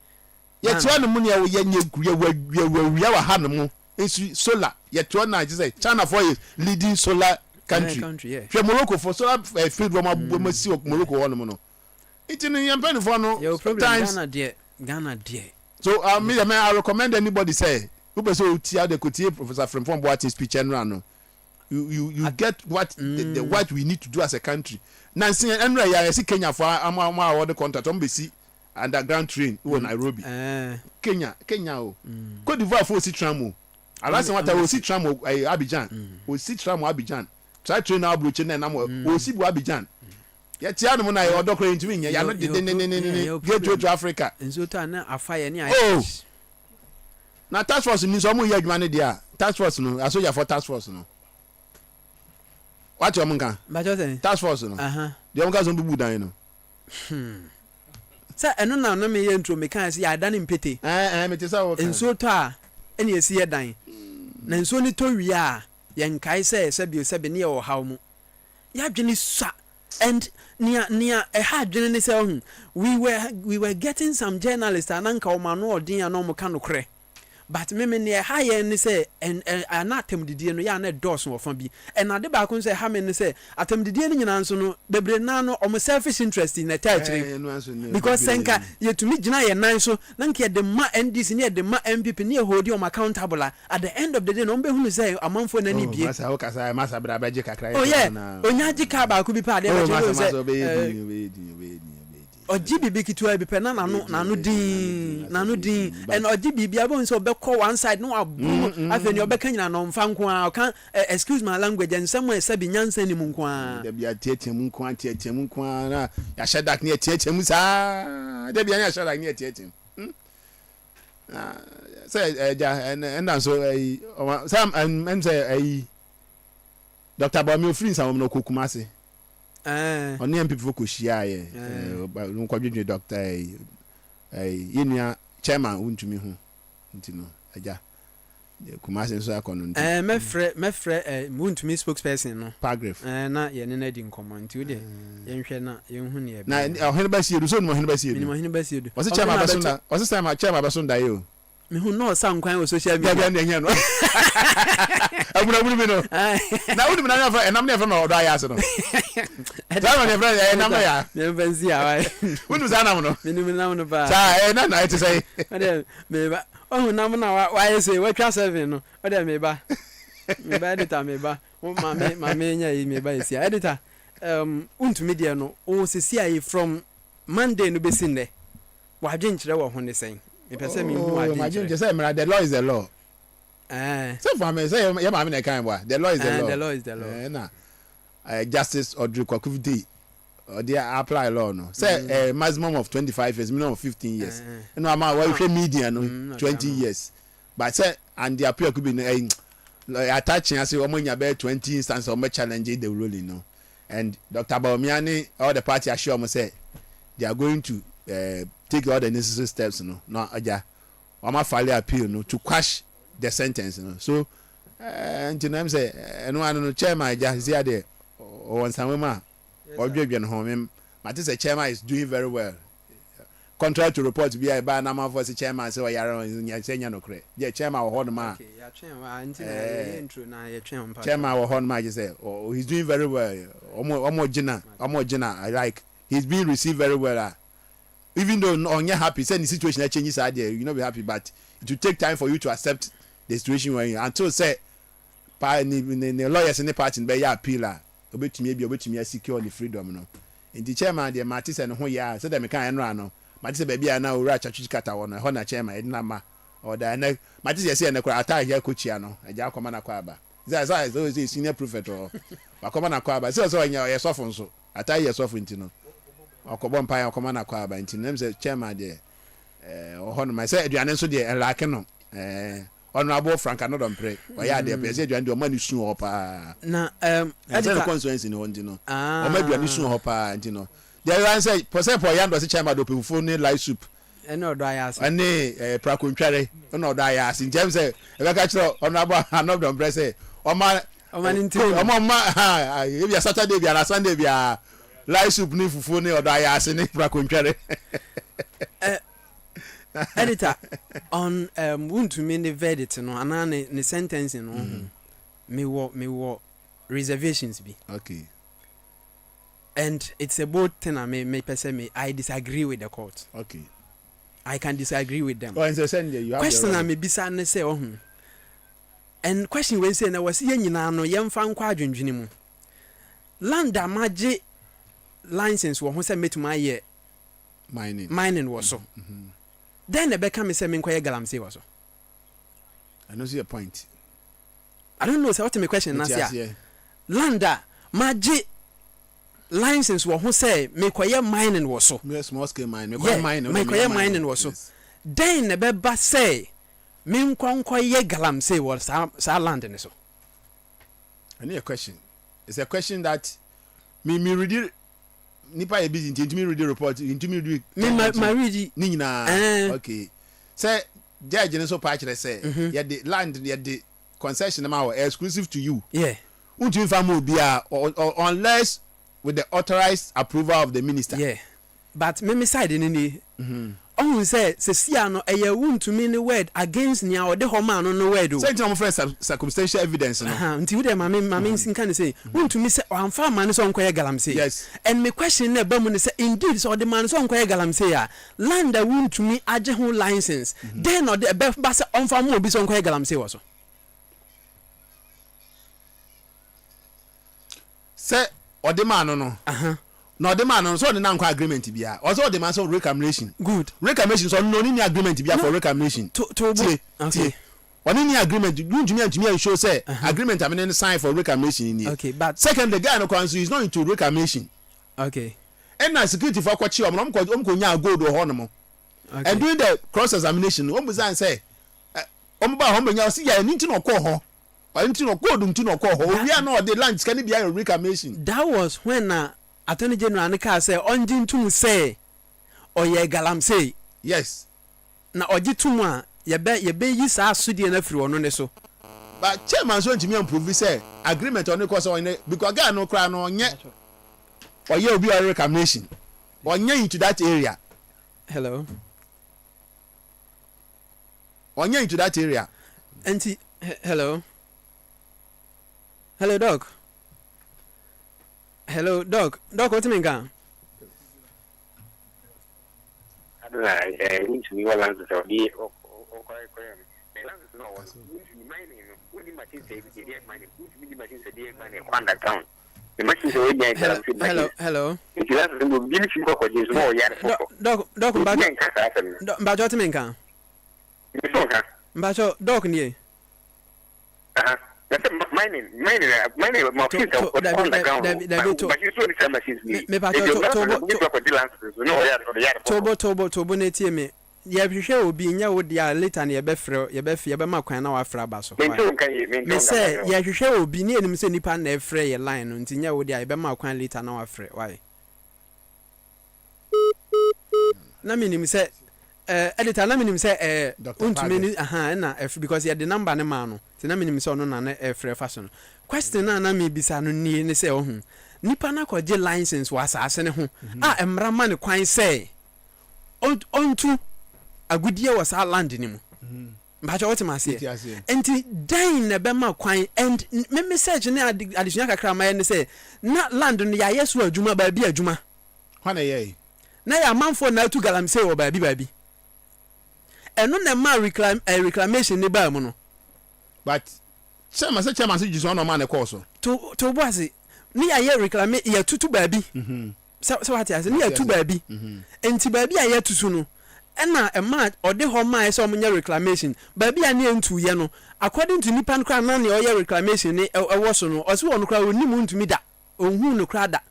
ye tuwa no mu ne ye nye wa ha no mu esu solar ye tuwa na je say China for is leading solar country hwe Morocco for solar field from abomasi Morocco ho no no itini ye mpani for no sometimes Ghana there so I recommend anybody say who so tia the kotie Professor from Boating speech and run you get what the what we need to do as a country nansi enra ya see Kenya for ama the contract on besi underground train in Nairobi Kenya o Cote d'Ivoire for si tram o alase what I si tram Abidjan o si tram Abidjan try train now broche na o si bu Abidjan ya tia no na e odokro ntimi nya ya no de get to Africa nso ta na afaye ni na task force ni so mo ye adwuma ne dia task force no asoja for task force no what you monka ba jo say task force no de monka so bubu dan no say eno na no me ye intro me kan say ya dan mpete me te say wo kan nso to a ene esi ye dan na nso ni to wi a ye nkai say bi ne ye wo haw mu ya dwene sa and near a hard journey say we were getting some journalists ananka o manu odin ya no mo kan okre but me near higher ni say and anatem didie no ya na dose wo fa bi and ade ba kun say ha me ni say atem didie ni nyina nso no bebre na no o selfish interest in the territory because senka ye to me gina ye nan so na nke de ma NDC ni de ma MPP ni hold you accountable at the end of the day no be hunu say amanfo na ni bie masa o kasa masa bra ba je kakra oh yeah onya je ka ba ku bi pa de ba say ojibi bi kitwa bi pe na nanu din and ojibi bi abon so be call one side no abu afeni obeka nyina no mfa nko a kan excuse my language and somewhere say bi nyansa ni mu nko a da bia tietie mu nko a na ya shedak ne tietie mu sa da bia ya shedak ne tietie say ja and so sam and say Dr. Bami Ofrin sa mo no kokumase oni MPP for koshia ye nko dwedwe doctor yenua chairman untumi ho ntino aja Kumasi so akono. Mefre muntumi spokesperson no. Paragraph. Na ye ne na di nkomo nti de yenhwe na yenhu ne ye. Na ohene ba sie du so no ohene ba sie du. Ni ohene ba sie du. Wasi chairman abasunda. Wasi chairman abasunda yo. Me hu no sa nkwan o social media. Bia bia no. Abuna me no. Na wudi me na fa enam na fa na odo ayase no. Za na fa enam ya. Me fancy ya. Wudi za nam no. Me ni nam no ba. Sa na eti say. Ade me ba. Oh nam na wa yese wa twa 7 no. Ade me ba. Me ba editor me ba. O ma me nya yi me ba yesi. Editor unto media no o sisi ayi from Monday no be sinde. Wa dwenkyere wo ho ne sen. Me pese me hu ade. Imagine just say the law is the law. So for me say ya ma me na kan boy. The law is the law. The law is the law. Na Justice Audrey Kwakufidi or they apply law no. Say maximum of 25 years, minimum of 15 years. No ama we media no 20 years. But say and the appeal could be attaching as omo nya be 20 instances or challenge the ruling no. And Dr. Bawumiani all the party assure me say they are going to take all the necessary steps no aja omo file appeal no to quash the sentence so until them say no chairman aja see there on samema or dwedwe no home but this chairman is doing very well contrary to report be a ba na man for the chairman say oyare nya senya no kre the chairman wo hono ma ya chairman anti na intro na ya chairman wo hono ma say oh he's doing very well omo gina I like he's being received very well even though on you happy say the situation changes there you know be happy but it will take time for you to accept the situation when you until say pa ni lawyers in the party be ya appeal obetumi secure the freedom no in the chairman the Martis and ho ya so dem kan enra no Martis be bia na owura chachu kata wono ho na chairman edina ma or da na Martis say na kwa attack here coachia no eja akoma na kwa aba is senior prophet or akoma na kwa aba so onya ye sofo nso attack ye sofo ntino akọbọ mpa ya akọma na kwa aba ntino nem say chairman de ho no my say aduane nso de elake no honorable Frank Anodom pray oya de pese aduane de o ma ni sun ho pa na editor consequence ni ho ntino o ma aduane sun ho pa ntino there one say pose po ya ndo se chairman do pefufo ni light soup eno do ayase ane prakontware eno do ayase njem say e be ka kiro honorable Anodom pray say o ma ni ntino o ma e bia Saturday bia na Sunday bia light soup ni fufu ni odo ayase ni prakontware editor on won't mean the verdict no ana ne sentence no me wo reservations be okay and it's about thing me person me I disagree with the court okay I can disagree with them in the same you have question na me bisa ne say and question we say na was ye nyina no yemfa nkwa adwendwene mu land amaje license wo ho say metuma ye mining was so then the become say me nkwa galamsey was so I know see a point I don't know say what me question na say land amaje license wo ho say me kwaye mining was so small scale mining me kwaye mining was so then the be say me nkwa ye galamsey was sa land ni so I need a question it's a question that me read nipa e busy into me read the report into me read my read ni nyina okay say judge ne so pa kire say ya the land ya the concession ma exclusive to you untu fam obia unless with the authorized approval of the minister but me side ni on say sia no eye wuntumi ni word against nia ode ho ma no word o say no friend circumstantial evidence no nti we dey mama nsinka ne say wuntumi say amfa man so nkoye galamsey yes and me question na ba mu ne say indeed so the man so nkoye galamsey ya land wuntumi age ho license then no the ba say amfa mo obi so nkoye galamsey wo so say ode man no no the man so the nan agreement bia also the man so reclamation good reclamation so no ni agreement bia for reclamation to okay one ni agreement you ntumi show say agreement am any sign for reclamation in here okay but second the guy no council is not into reclamation okay and na security for kwachi om ko nya gold ho no mo and during the cross examination om bizan say om ba ho nya see ya ni ntino ko ho ntino gold ntino ko ho we are not the land can be a reclamation that was when Attorney General Anika say onjin tum say oye galamsey yes na oji tum a yebe yi saa asudie na firi ono ne so. But chairman so ntimi improve say agreement on the course on because guy no cry no onye oye obi or reclamation onye into that area. Hello. Onye into that area. Auntie, hello. Hello, Doc. Hello, Doc. Doc, what do you mean? Hello. Doc, Mbajo Timinka. Mbajo, Doc, nie. Mining, my kids are on the ground. But you saw the machines. Tobo, netie me. Yɛhwehwɛ obi nya wo dia later na yɛbɛma kwan na wafra ba so. Me say yɛhwehwɛ obi ni enim sɛ nipa na ɛfrɛ yɛ line no nti nya wo dia yɛbɛma kwan later na wafrɛ. Why? Na minim sɛ editor na minim sɛ untumi ni na because yɛ de number ne ma no. Ti na minim sɛ ɔno na ɛfrɛ fa so no. Question na me bisa no ni ne sɛ ohun. Nipa na kɔgye license wa asase ne ho. Emra ma ne kwan sɛ ontu agudie was our land ni mu mbacho what ma say enti dan na be ma kwan and me message ne additional kakra ma ne say na land no ya yeso adwuma ba bi adwuma hwana ye na ya manfo na tu galamsey wo ba bi eno na ma reclamation ne ba mu no but chairman say jiso no ma ne course to boase ni ya reclaim ya tutu ba bi so what ya say ni ya tu ba bi enti ba bi ya tutu no ena ema ode ho ma ese omunya reclamation ba bia na entu ye no according to nipa nkra na ne oye reclamation ni ewo so no ose won nkra onimu ntumi da ohun no kra da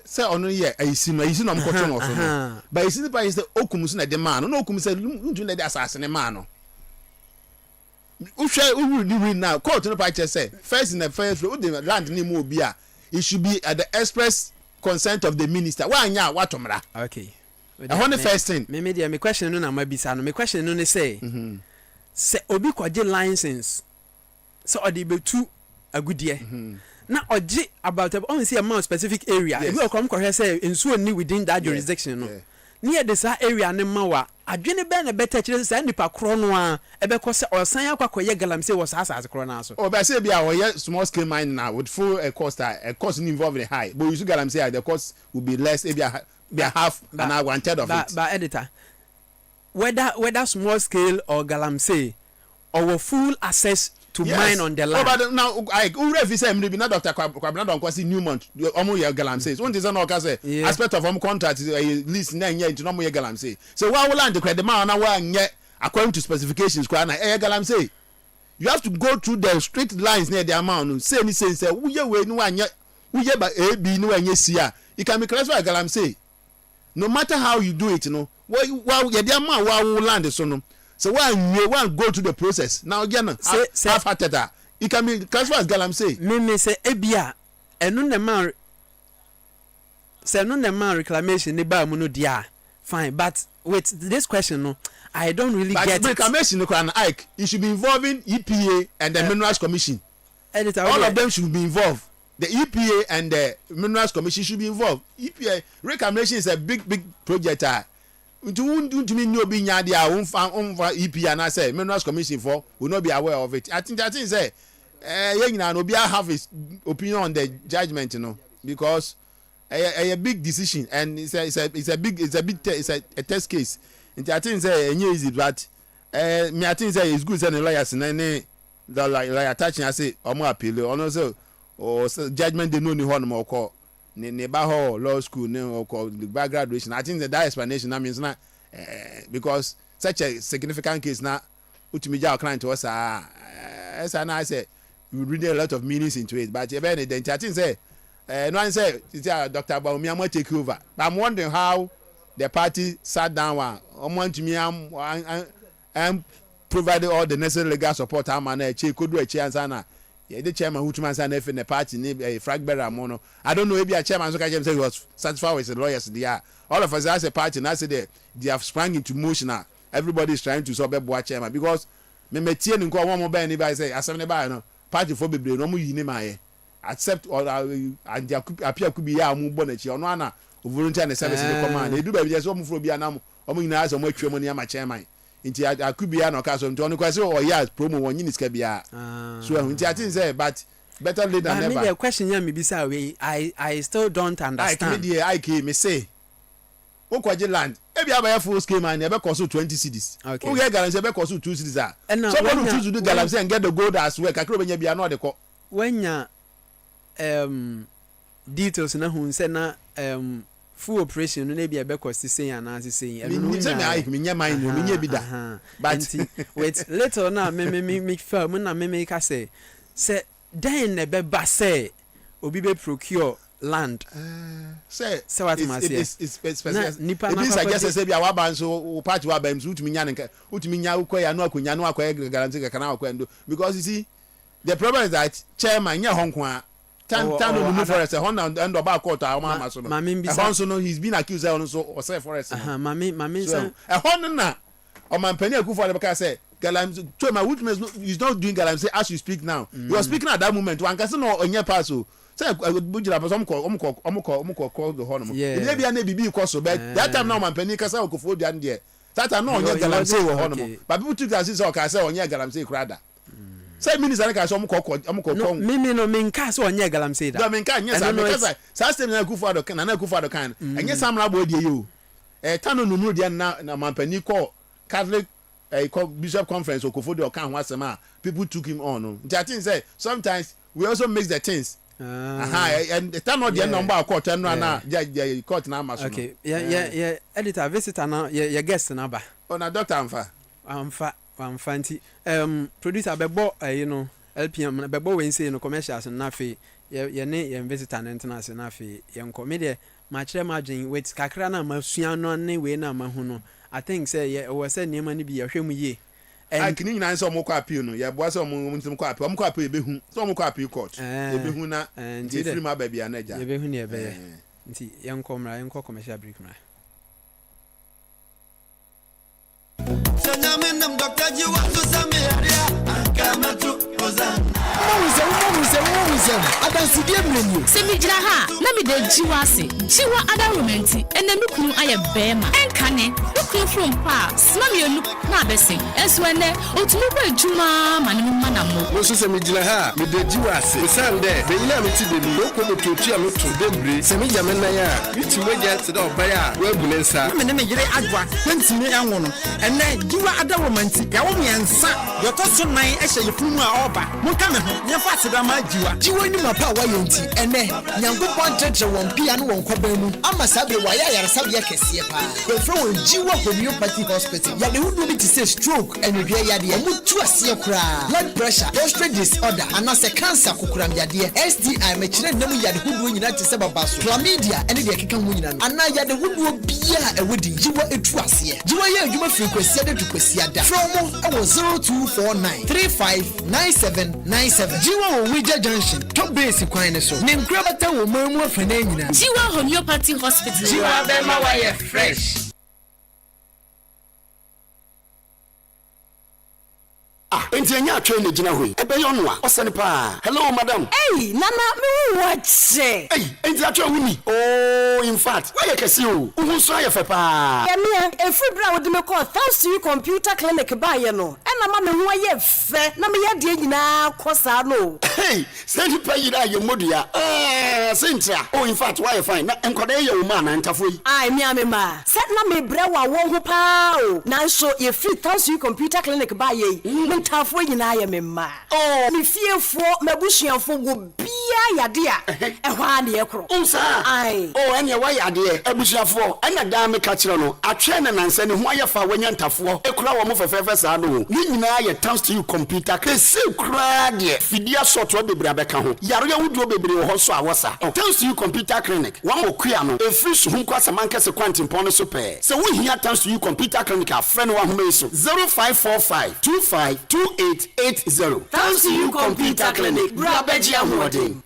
se onu ye ayisi no mkoto no so no ba ayisi pa is the okum so na de ma no okum se ntu na de asase ne ma no uhwe uru ni win now court no pa che say first in the first road the land ni mu obi a it should be at the express consent of the minister wa anya watomra. Okay. I want the first thing. Me question no na ma bisa no. Me question no ne say. Se obi kwaje license. So odi betu agudie. Na oje about on see a more specific area. If you come correct say ensuo ni within that jurisdiction no. Near the sa area ne mawa. Adwene be na better chire say nipa kro no a ebekọ se osan akwakoye galamsey was asase kro na so. O be say bia oye small scale mine now with full cost involved in high. But you should galamsey the cost will be less if be half and I wanted of it. But editor, whether small scale or galamsey or full access to mine on the land. But now I already say maybe not Dr. Kwabena don kwasi Newmont omo ye galamsey. So one is no say aspect of contract is at least 9 years into no mo ye galamsey. So why will land the credit man na wa nye according to specifications kwa na galamsey. You have to go through the strict lines near the amount. Say we we no anya we ba a b no anya sia. It can be classified galamsey. No matter how you do it, well, yeah, the amount will land so no. So when you want go to the process now again, half after that, it can be classified as galamsey. Me say ebia, enu ne man, say no ne man reclamation ne ba mu no dia. Fine, but wait, this question no, I don't really get it. Reclamation no can Ike. It should be involving EPA and the Minerals Commission. Editor, all of them should be involved. The EPA and the Minerals Commission should be involved. EPA reclamation is a big project. To me no be nya dia EPA and I say Minerals Commission for will not be aware of it. I think say no be have his opinion on the judgment, because a big decision and it's a test case. And I think say easy, but me I think say it's good send lawyers and the lawyer touching I say omo appeal also or judgment they know ni ho no call ne ba ho law school ne or the back graduation. I think that explanation that means na because such a significant case na utimija client to us as I say we read a lot of meanings into it, but even the I think say no one say Dr. Baumi am take over. But I'm wondering how the party sat down want to me am provided all the necessary legal support could do a chance and the chairman who man stand in the party Fragberry Mono. I don't know if a chairman so can say he was satisfied with the lawyers there. All of us as a party now say they have sprung into motion now. everybody is trying to solve a chairman because me tie nko one mo ba ni ba say asem ne ba no party for bebre no mo yi ni ma accept or apia kubi ya mu bo na chi ono ana volunteer na service de command edu ba bi so mo fro bi anam o mo nyina so mo atwa mo ni ama chairman nti akubi ya no ka so nti ono kwase o ya promo won yin ska bia so nti I think say but better late than never. The question here me bisa we I still don't understand. Me say okwaje land e bia ba full scale man e be cost 20 cedis. Okay. We get guarantee e be cost 2 cedis ah. So when you choose to do guarantee and get the gold as well kakro benya bia no de ko. When ya details na hu say na full operation no be e be cost say na say e no say me nya mind no me nya bi da. But wait later na me firm na me ka say then ne be ba say obi be procure land say what it's special it means I guess say bia wa ban so party wa ban so utumi nya nka utumi nya ukoya no akonya no akoya guarantee ka na akoya ndo because you see the problem is that chairman nya honko a tan no no forest hon and oba court a ma so no hon so no he's been accused on so or say forest mami say hon na o man pani akufo de ka say galamsey to my witness is not doing galamsey as you speak now you are speaking at that moment one can say no onye pass so say bujira pass call the horn e bia na bibi ko so but that time now man pani ka say okofo dia there that time no onye galamsey wo horn but people took that say o ka say onye galamsey krada say minister ka say omko mimi no min ka say onye galamsey da do min ka nya say because say system na akufo do kan na akufo do kan enye samra bo die yo tano nunu dia na man pani call Catholic Bishop Conference Okofodi Okan Wasema, people took him on. I think say sometimes we also mix the things. And the time not the number of court and na court na maso. Okay. Yeah. Editor visitor now your guest number. Oh na Dr. Amfa nti producer bebo you know LPM bebo we say no commercials na fe ye ne ye visitor na international na fe ye nko me de ma kire margin wait kakra na masua no ne we na ma hu no I think say we say niam ni bi ye hwemu ye and kini nyina nso mo kwa appeal no ye boa say mo ntim kwa appeal mo kwa appeal be hu so mo kwa appeal court e be hu na the free ma ba bia na ja ye be hu ne be ye nti ye nko mra ye nko commercial break mra Sanamenam Dr. Jiwa Susameria Akamatu Ozan Mawuze adansidie mrenyo semijira ha na me de jiwa ase jiwa adarumenti ene nukunu aye bema enkane nukunu from pa smami onu na abese enso ene otumu kwa ejuma mane mu manamo no so semijira ha me de jiwa ase sande be ina me ti de mi okwo mo totu alo to debre semija menna ya biti moja ti da obaya wa bunensa me ne me yire adwa kwantimi anwo no ene jiwa adarumenti ya wo miensa yotoso nan ehye yefunu a oba monka me ho nyefa sedama jiwa ni mapa wa yenti ene nyankopon jeje won pia no won kwaban mu ama sabe wa ya yaresabia kese pa we fro won jiwa homeopathy hospital ya de hudu bi ti say stroke enhwe ya de mutu ase kra blood pressure prostate disorder anase cancer kokuram ya de STI mechire nemu ya de hudu nyina ti se babaso chlamydia ene de keka hu nyina ana ya de hudu bia ewodi jiwa etu ase jiwa ya adwuma frequency de tukwasi ada from ewo 0249 359797 jiwa wo wija junction top base kwan ne so ne nkrabata wo mamu afana nyina jiwa homeopathy hospital jiwa be ma wa fresh enti anya atwe ne gina hoi ebe yo no a osane pa hello madam hey nana me watch hey enti atwe huni oh in fact why you kesi o hu so ayefe pa ya me efri bra wo de me call thanks to you computer clinic ba ye no na ma me ho aye fe na me ya de nyina kosa no hey send pa yira ye modua sentra oh in fact why you fine na enkoda ye wo ma na ntafoi ai me ame ma set na me bra wa wo ho pa o na so ye free thanks to you computer clinic ba ye ntafo nyina ya memma oh mi fiefo mabusuafo go bia yade a ehwa na yekro unsa ai oh ene wa yade abusuafo ena da me ka kire no atwe na nansa ne ho ayefa wanya ntafo ekura wo mo fefefe sa no ni nyina ye thanks to you computer kese kura de fidia software bebre abeka ho yaro ya wuduo bebre wo ho so awosa thanks to you computer clinic wa mo kua no efri so hu kwasa mankese kwantimpon no so pe se wo hia thanks to you computer clinic afre no wa ho meso 0545 2880 thanks to you computer clinic brabeji ahode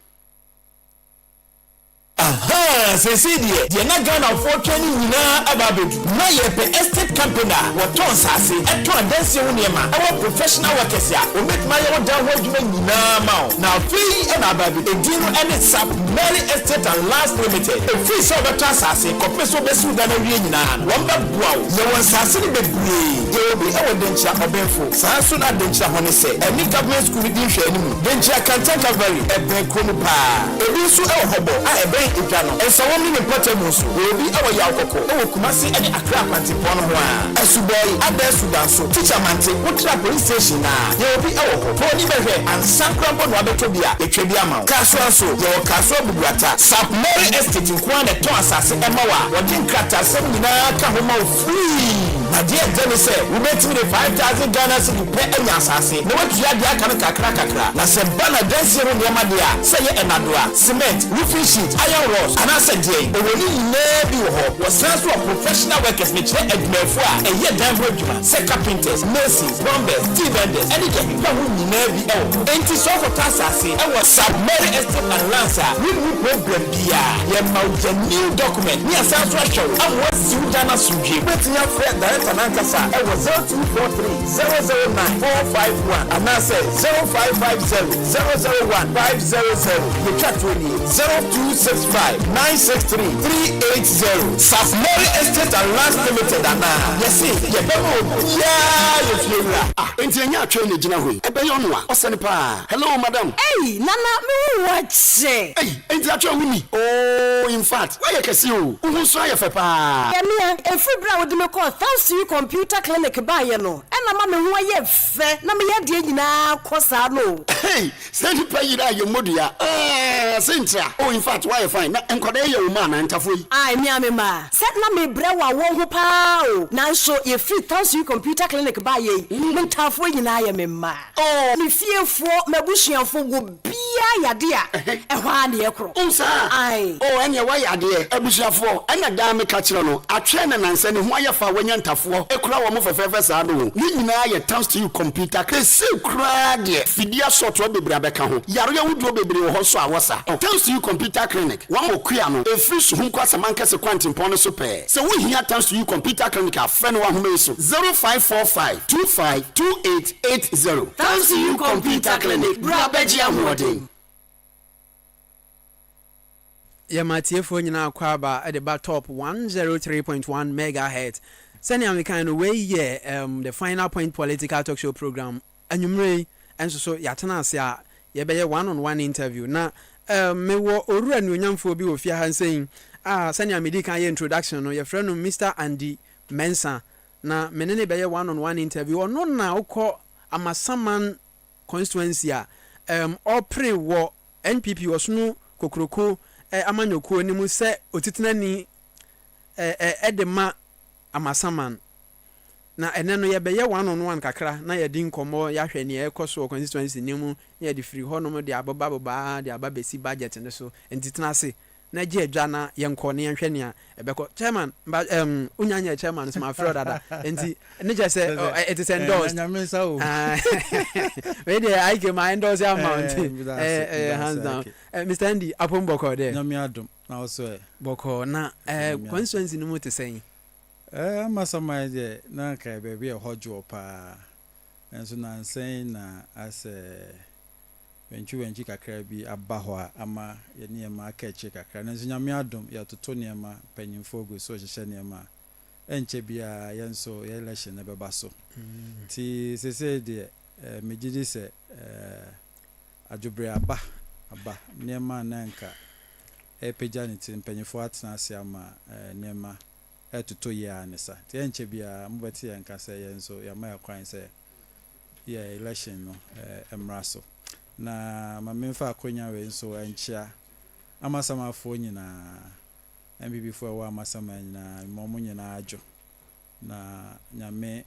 aha sɛsɛ deɛ na Ghana for training nyinaa ababedu na yɛpɛ estate company wɔtɔn sase ɛtɔn adansi ho nneɛma ɛwɔ professional workers a wɔbɛtuma yɛ wɔdan ho adwuma nyinaa ma wo na afei ɛna ababedu edin no ɛne sap Mary Estate and Lands Limited efiri sɛ wɔbɛtɔ asase kɔpɛ so bɛsi da na wie nyinaa wɔn bɛboa wo yɛwɔ nsase no bebree yɛwɔ bi ɛwɔ denkyia ɔbɛnfo saa so na denkyia ho ne sɛ ɛne government school di nhwɛ anim denkyia Kantan Calvary ɛbɛn kurom paa ebi nso ɛwɔ hɔbɔ a ɛbɛn edwa no ɛsɛwɔm ne pɔtɛmu nso obi ɛwɔ Yankoko ɛwɔ Kumasi ɛne Accra Pantipɔ no ho a ɛsubɔyi abɛn Sudan so teacher mante wotra police station na yɛwɔ bi ɛwɔ hɔ pɔni bɛhwɛ ansankrampo no abɛtɔ bi a etwa bi ama wo kasoa so yɛwɔ kasoa bubuata Sap Mary Estate nkoa na ɛtɔn asase ɛma wa wɔde nkratasɛm nyinaa ka ho ma wo free na deɛ ɛgye ne sɛ wobɛtumi de 5,000 Ghana cedi pɛ anya asase na watua deɛ aka no kakra na sɛ ba na dansie ho nneɛma deɛ a sɛ yɛ ɛnadoa cement roofing sheet iron rods anaasɛ deɛ ɔwɔ ne nyinaa bi wɔ hɔ wɔsan so wɔ professional workers ne kyerɛ adwumayɛfo a ɛyɛ dan ho adwuma sɛ carpenters masons plumbers tea vendors ɛne deɛ ɛkeka ho nyinaa bi ɛwɔ hɔ enti sɛ ɔkɔtɔ asase ɛwɔ Sap Mary Estate and Lands a wonni program bia yɛma wo gya new document ne asan so ahyɛ wo ama wasi wo da no asomdwe wobɛtumi afrɛ director nankasa ɛwɔ 0243 009 451 anaasɛ 0550 001 500 yɛtwa toɔ nie 0265 963 380 Sap Mary Estate and Lands Limited anaa yɛse yɛbɛma obiaa yɛfie wura enti ɛnyɛ atwɛ ne gyina hɔ yi ɛbɛyɛ ɔno a ɔsɛne paa hello madam ei nana me wɔkyɛ ei enti atwɛ wo ni oh in fact woayɛ kɛse o wohu so ayɛ fɛ paa yɛmea ɛfiri berɛ a wode me kɔɔ thanks to you computer clinic baayɛ no ɛna ma me ho ayɛ fɛ na meyɛ deɛ nyinaa kɔ saa no hey sɛ nipa yira yɛ mmɔdua sɛntra oh in fact woayɛ fine na nkɔda yɛ wo ma na ntafo yi ai mea me ma sɛ na mebrɛ wɔ awɔ ho paa o nanso yɛfiri thanks to you computer clinic baayɛ yi me ntafoɔ nyinaa yɛ me ma oh me fiefoɔ m'abusuafoɔ wɔ bia yade a ɛhɔ a ne yɛkorɔ saa ai oh ɛneɛ woayɛ adeɛ abusuafoɔ ɛna daa meka kyerɛ no atwɛ ne nansɛ ne ho ayɛ fa wanya ntafoɔ ɛkura wɔ mo fɛfɛɛfɛ saa no ne nyinaa yɛ thanks to you computer kɛsɛ koraa deɛ fidie asɔtoɔ bebree abɛka ho yareɛ wodoɔ bebree wɔ hɔ so a wɔsa thanks to you computer clinic wɔn wɔ kua no ɛfiri so ho nkwasɛm ankɛse kwantempɔn no so pɛɛ sɛ wohia thanks to you computer clinic afɛ no wahoma yi so 0545 252880 thanks to you computer clinic bra bɛgye ahoɔden yɛmatiefoɔ nyinaa kɔ aba ɛde ba top 103.1 megahertz sɛnea mekan no wei yɛ the final point political talk show program anwummerɛ yi ɛnso so yɛatena ase a yɛbɛyɛ one-on-one interview na mewɔ owura nuonyamfoɔ bi wɔ fie ha nsɛn sɛnea medi kan yɛ introduction no yɛfrɛ no Mr. Andy Mensa na mene ne bɛyɛ one-on-one interview ɔno na wokɔ Amasaman constituency a ɔpere wɔ NPP wɔsono kokroko amanyɔkuo ne mu sɛ otitinani ɛde ma Amasaman na ɛnɛ no yɛbɛyɛ one-on-one kakra na yɛde nkɔmmɔ yɛahwɛ ne ɛkɔ so constituency ne mu na yɛde firi hɔ nom de ababa de aba bɛsi budget ne so nti tena ase na gye adwa na yɛnkɔ ne yɛnhwɛ nea ɛbɛkɔ chairman wonyanya chairman so mafrɛ dada nti ne kyɛ sɛ it is endorsed wei deɛ I my endorse amount hands down Mr. Andy apom bɔkɔ dɛ na also bɔkɔ na constituency no mu te sɛn Amasaman deɛ na ka baabi ɛhɔ paa nso na nsɛn na asɛ wɛnkyi kakra bi aba hɔ a ama yɛ nneɛma aka akyi kakra na nso nyame adom yɛatoto nneɛma panyimfoɔ gu so hyehyɛ nneɛma ɛnkyɛ biara yɛn nso yɛ election na bɛba so nti sɛsɛ deɛ megye di sɛ adwobrɛ aba nneɛma na nka ɛpagya ne ti mpanyimfoɔ atena ase ama nneɛma ɛtoto yɛ a ne sa nti ɛnkyɛ biara mobɛte yɛn nka sɛ yɛn nso yɛma yɛ kwan sɛ yɛ election no mmra so na mamemfa akonya we nso ankyia Amasamafoɔ nyinaa MPP4 wɔ Amasaman nyinaa mmɔmo nyinaa adwo na nyame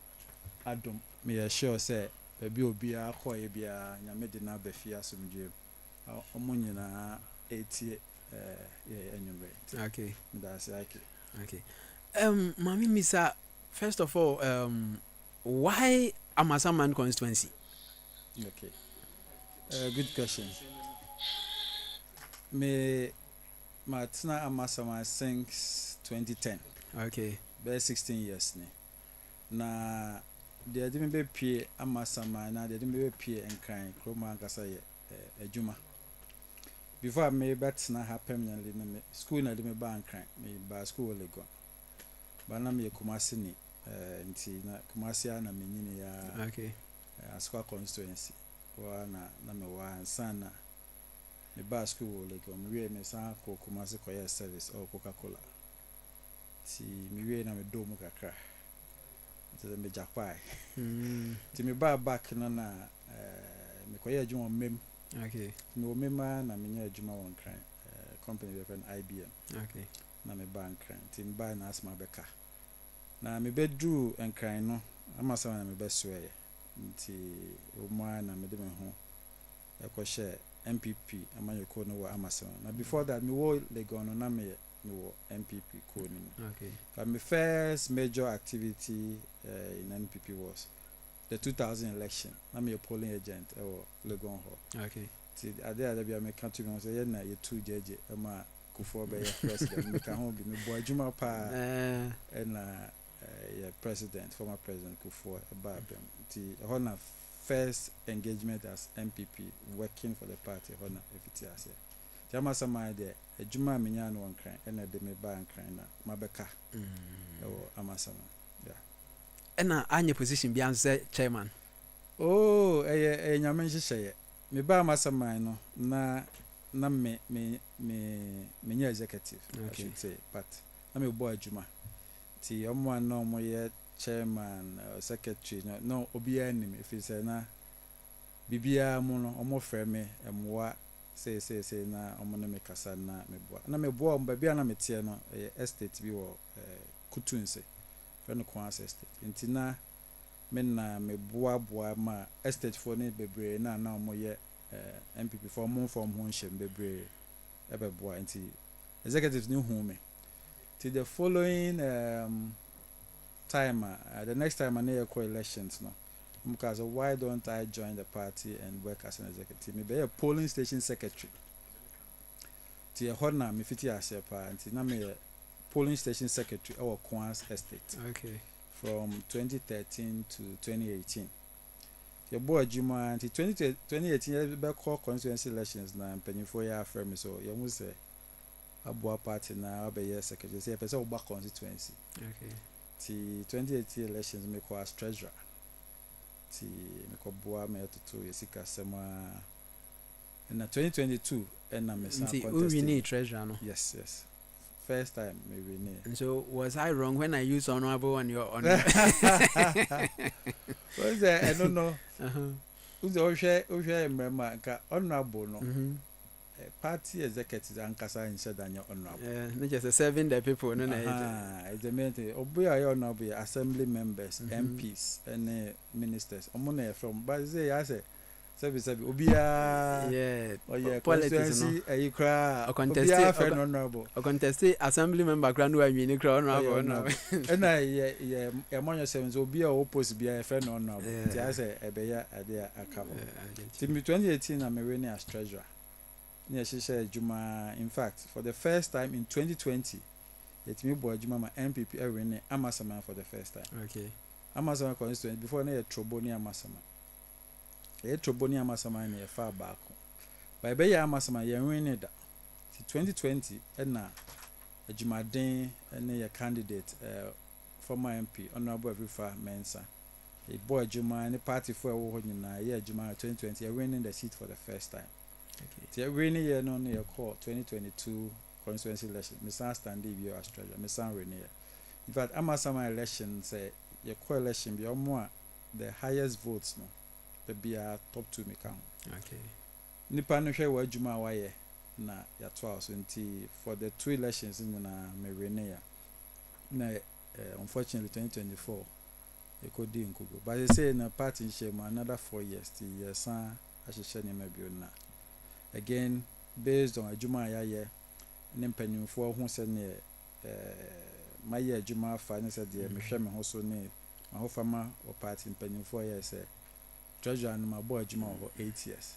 adom me yɛ sure sɛ baabi obiara kɔɛ biara nyame de na bɛfie asomdwe ɔmo nyinaa etie yɛ anwumre okay that's okay mami misa first of all why Amasaman constituency? Okay. Good question. Matna Amasama since 2010. Okay. Be 16 years ni. Na de ade me be pie Amasama na de ade me be pie enkran kroma ankasa ye adwuma. Before me betna ha permanently na me school na de me ba ankran me ba school Lagos. Ba na me Kumasi ni nti na Kumasi na me nyini ya okay. Aswa constituency. Wa na me wa ansana me ba school Lagos me we me san ko Kumasi koye service or Coca-Cola. Ti me we na me do mu kakra. Ti me japai. Ti me ba back na me koye adwuma mem. Okay. Me o mema na me nya adwuma won kran company we friend IBM. Okay. Na me ba nkran. Ti me ba na asma beka. Na me bedru nkran no amasa na me besoe. Nti o ma na me de me ho ekwohye MPP amanyeko no wa amasa. Na before that me wo Lagos no na me wo MPP ko ni. Okay. But my first major activity in NPP was the 2000 election. I'm a polling agent or Legon Hall. Okay. See, I did be a mechanic and say, "Yeah, you two judge. I'm a Kufo be president. We can home be me boy Juma Pa and president, former president Kufo Babem. See, honor first engagement as MPP working for the party. Honor if it is. Jama sama idea. Juma minya no nkran and de me ba nkran na mabeka. Amasama. Ena anya position bi anse chairman. Oh, nyame nhyehyɛ. Me ba Amasama no na me nya executive. Okay. I should say, but na me bo adwuma. Ti omo an no mo ye chairman or secretary no obi anim if you say na bibia mu no omo frɛ me emwa say na omo no me kasa na me bo ba bia na me tie no estate bi wo Kutunse. No Kwanse estate intina menna me boa ma estate for ne bebre na omoye MPP for mo from ho nshem bebre ebe boa inti executives ni hu me till the following time the next time I near elections no because why don't I join the party and work as an executive me be a polling station secretary ti e hona me fiti ase pa inti na me polling station secretary our Kwans estate. Okay. From 2013 to 2018. Your boy Juma until 2018 be call constituency elections na mpanimfo ya aframe so you must say abua party na obey secretary say person back constituency. Okay. Ti 2018 elections me call as treasurer. Ti me call boa me to yesika sema na 2022 na me sa contest. We need treasurer no. Yes. First time maybe near. And so was I wrong when I used honorable on your honor? What's that? I don't know. Who's the Osha member? Honorable no. Party executives and Kasa and said that you're honorable. Yeah, just serving the people. No, it's the main thing. Obi are honorable assembly members, MPs, and ministers. Omone from, but I say. Sabi obia politics no you cry o contest assembly member kra no anwi ni kra no and I monyo sevens obia opposite bia friend no ti I say ebeya ade akabo till 2018 I'm winning as treasurer near she Juma. In fact for the first time in 2020 it me boy Juma my MPP winning Amasama for the first time. Okay. Amasama constituency before na Troboni Amasama Troboni Amasama na far back. By be Amasama ye win da. 2020 na Ajumaden na your candidate former MP honorable Everyfa Mensa. A boy Juma any party for wo nyina ye Juma 2020 ye winning the seat for the first time. Okay. Ye winning ye no na call 2022 constituency election. Me san stand be Australia. Me san win here. In fact Amasama election say your coalition be omo the highest votes no. Be a top 2 make count. Okay. Nipa no hwe wa adwuma wa ye na ya to house nti for the 2 elections in na me win na unfortunately 2024 e ko di nkugo but they say na party share another 4 years ti yesan ahyehyɛ ne mabio na again based on adwuma ya ye ne mpanyimfo ho sɛ ne maye adwuma fa ne sɛ de me hwɛ me ho so ne mahofama o party mpanyimfo ya sɛ treasurer no my boy Juma over 8 years.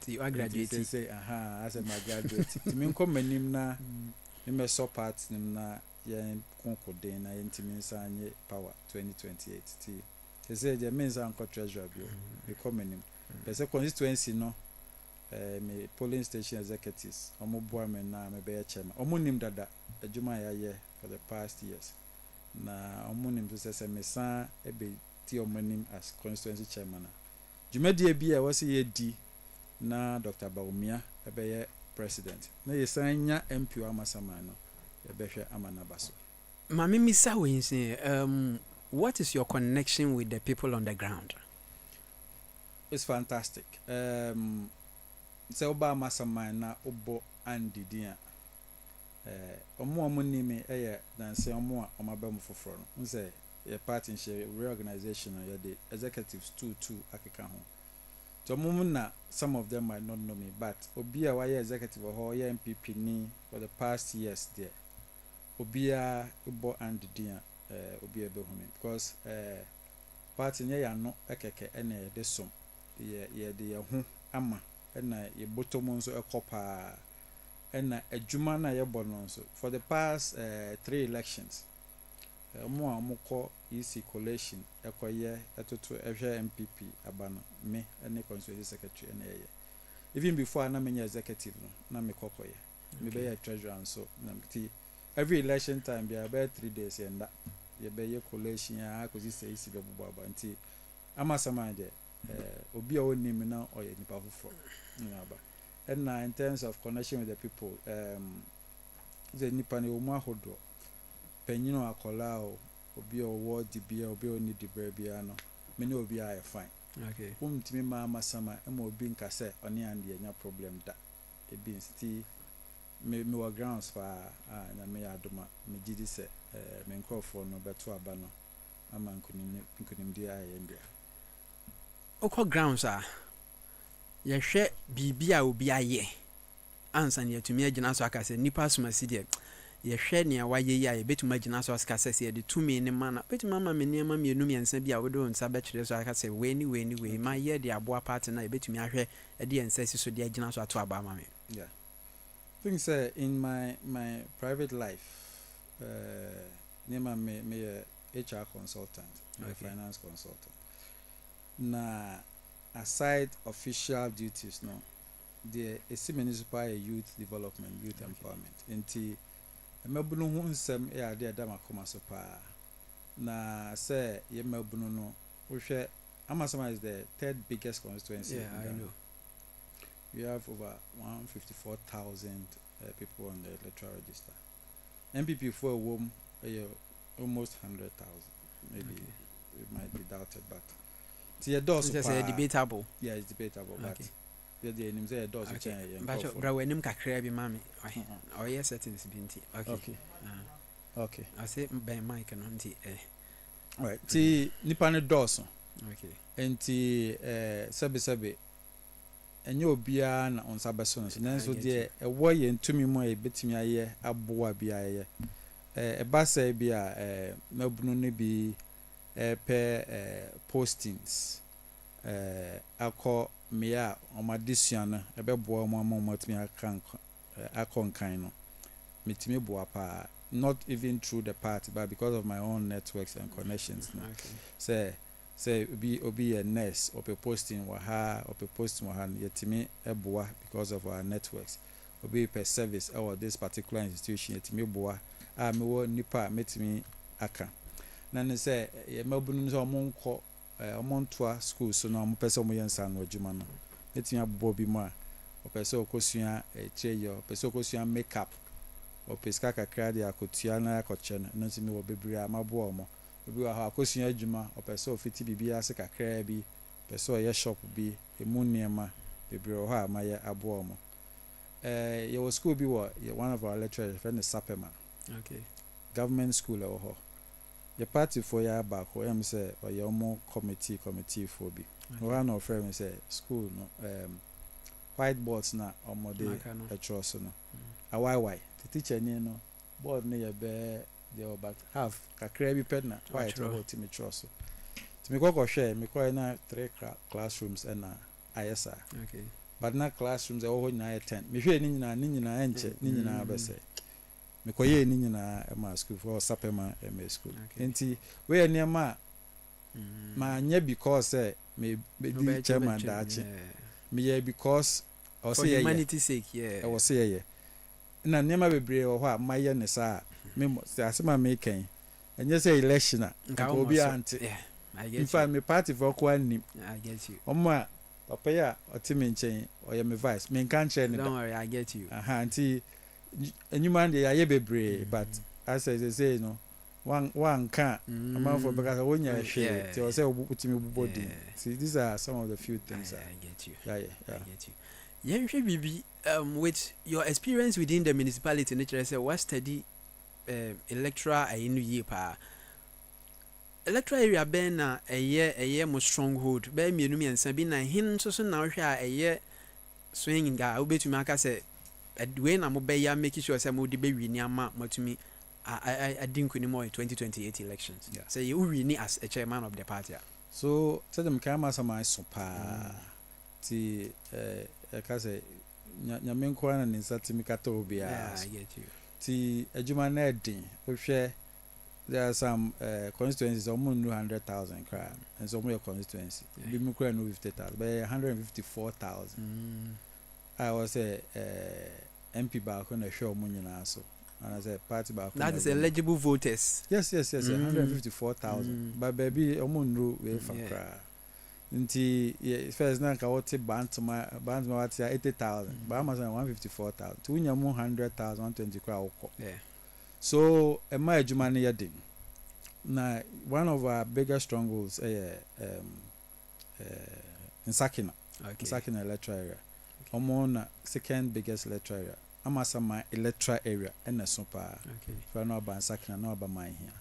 You are graduating. Say, as a my graduate. To me come manim na me so part na ye konkode na yentimi nsanye power 2028 ti say the means anko treasurer bio be commenim be say constituency no me polling station executives omo boa me na me be chairman omo nim dada adwuma ya ye for the past years na omo nim so say me san e be ti omo nim as constituency chairman dwumadie bi a wose ye di na Dr. Baumia e be ye president na ye san nya MP amasama no e be hwe amana baso mami misa we say what is your connection with the people on the ground? It's fantastic. So ba masama na obo andidia omo ni me dan se omo a omaba mu foforo no say your partnership reorganization ya the executives two akeka ho so omo na some of them might not know me but obi a why executive or ya MPP ni for the past years there obi a obo andidia obi ebe hu me because party ya no ekeke ene de som ye de ho ama ena ye botomo nso ekopa ena adwuma na ye bono nso for the past 3 elections mo amukọ EC collation ekoye etoto ehwe MPP abano me ene constituency secretary ene ye even before na menya executive no na me kokoye me be ye treasurer nso na mti every election time be about 3 days enda ye be ye collation ya akozi say EC be bubu aba nti amasama je obi a woni me na oye nipa foforo nyaba and in terms of connection with the people the nipa ne omu ahodo penyino akola o obi a wo di bia obi oni di bra bia no me ne obi a fine okay umtimi ma masama e mo obi nka se oni ande anya problem da e bi nsti me wa grounds fa na me adoma me gidi se me nkrofo no beto aba no ama nkunim di aye ndia okọ grounds a ye hwe bibia obi aye ansa ne atumi agina so aka se nipa somasi de ye hwe ne awaye ya ye betuma agina so aka se de tumi ne mana betuma ma me ne ma me enum yensa bia wo do nsa be kire so aka se we ni ma ye de aboa party na ye betumi ahwe de yensa si so de agina so ato aba ma me yeah things in my private life nema me HR consultant, okay. Finance consultant. Na aside official duties, no, the municipal youth development, youth empowerment. Enti, mebunu hu nsem ade adama koma so pa. Na say ye mebunu no, uhwe Amasama is the 3rd biggest constituency. Yeah, I know. We have over 154,000 people on the electoral register. MPP for a womb, almost 100,000. Maybe it might be doubted, but it's debatable. Yeah, it's debatable, okay. But the name say does change. But bro, when him kakra bi mami, oh yes, settings binti. Okay. Okay. I say by mic and auntie. Right. Ti nipa ne doso. Okay. Enti sabe enye obia na onsabeso no nanso de ewo ye ntumi mo e betimi aye aboa bia ye ba sai bia mabunu ne bi postings akọ mea omadisua no ebeboa mo amatimi akonkan no metimi boa pa not even through the party but because of my own networks and connections no. Okay. Say obi a nurse or posting waha yetimi eboa because of our networks obi per service or this particular institution yetimi boa me wo nipa metimi aka na ne say ye mabunu so omonko omontoa school so na mo pese mo yensa no adwuma no metimi abobo bi mu a opese okosua cheyo opese okosua makeup opeska kakra dia akotua na akoche no ntimi wo bebre amabo omo obi wa ha akosua adwuma opese ofiti bibia se kakra bi opese o ye shop bi emu niema bebre ho a maye abo omo ye was school bi wo one of our lecturers friend is Sapema. Okay. Government school ho your party for ya back ho am say o ye omo committee for bi one of friend say school no whiteboards na omo de etros no why the teacher ni no board ne ye be they about half kakra bi ped na white or timi etros timi kokko hwe me ko na 3 classrooms and ISR. Okay. But na classrooms e ho na 10 me hwe ni nyina enche ni nyina be say mekoye ni nyina ma school for sapema ma school enti we niam ma nya because me be chairman dachi me ye because for humanity sake yeah was say na niam bebre wo ho ma ye ne sa me asema me kan enye say election a obi anti in fact me party for kwa nim I get you omma papa ya otimi nchen oye me vice me kan share ne don't worry I get you anti enyuma de ya ye bebre but as I say no one can amount for because when you share it you say obutimi body see these are some of the few things I get you yeah I get you yeah bibi with your experience within the municipality nature say what study electoral ayinu ye pa electoral area ben na eye mo stronghold be mienu miensa bi na hin so na hwe a eye swinging ga obetumi aka say we na mo be ya make sure say mo de be wi ni ama matumi I didn't win more 2028 elections. Yeah. So you really as a chairman of the party. So tell them come as my super ti kase nyame kwa na nsati mikato bia. Yeah, I get you. Ti adwuma na edin. Ohwe there are some constituencies almost 100,000 cry and some more constituency. Bi mu kura no 50,000 but 154,000. I was a MP back on the show mo nyina so. And as a party back that is eligible voters. Yes 154,000 but baby omunru we from cry nti first na ka wote bantma what 80,000 but am 154,000 to nya mu 100,000 120 cry okọ yeah so e ma adwuma ne yedin na one of our biggest strongholds in Sakina electoral area na second biggest electoral area Amasama electoral area and a super for no ban Sakina no ba mine here.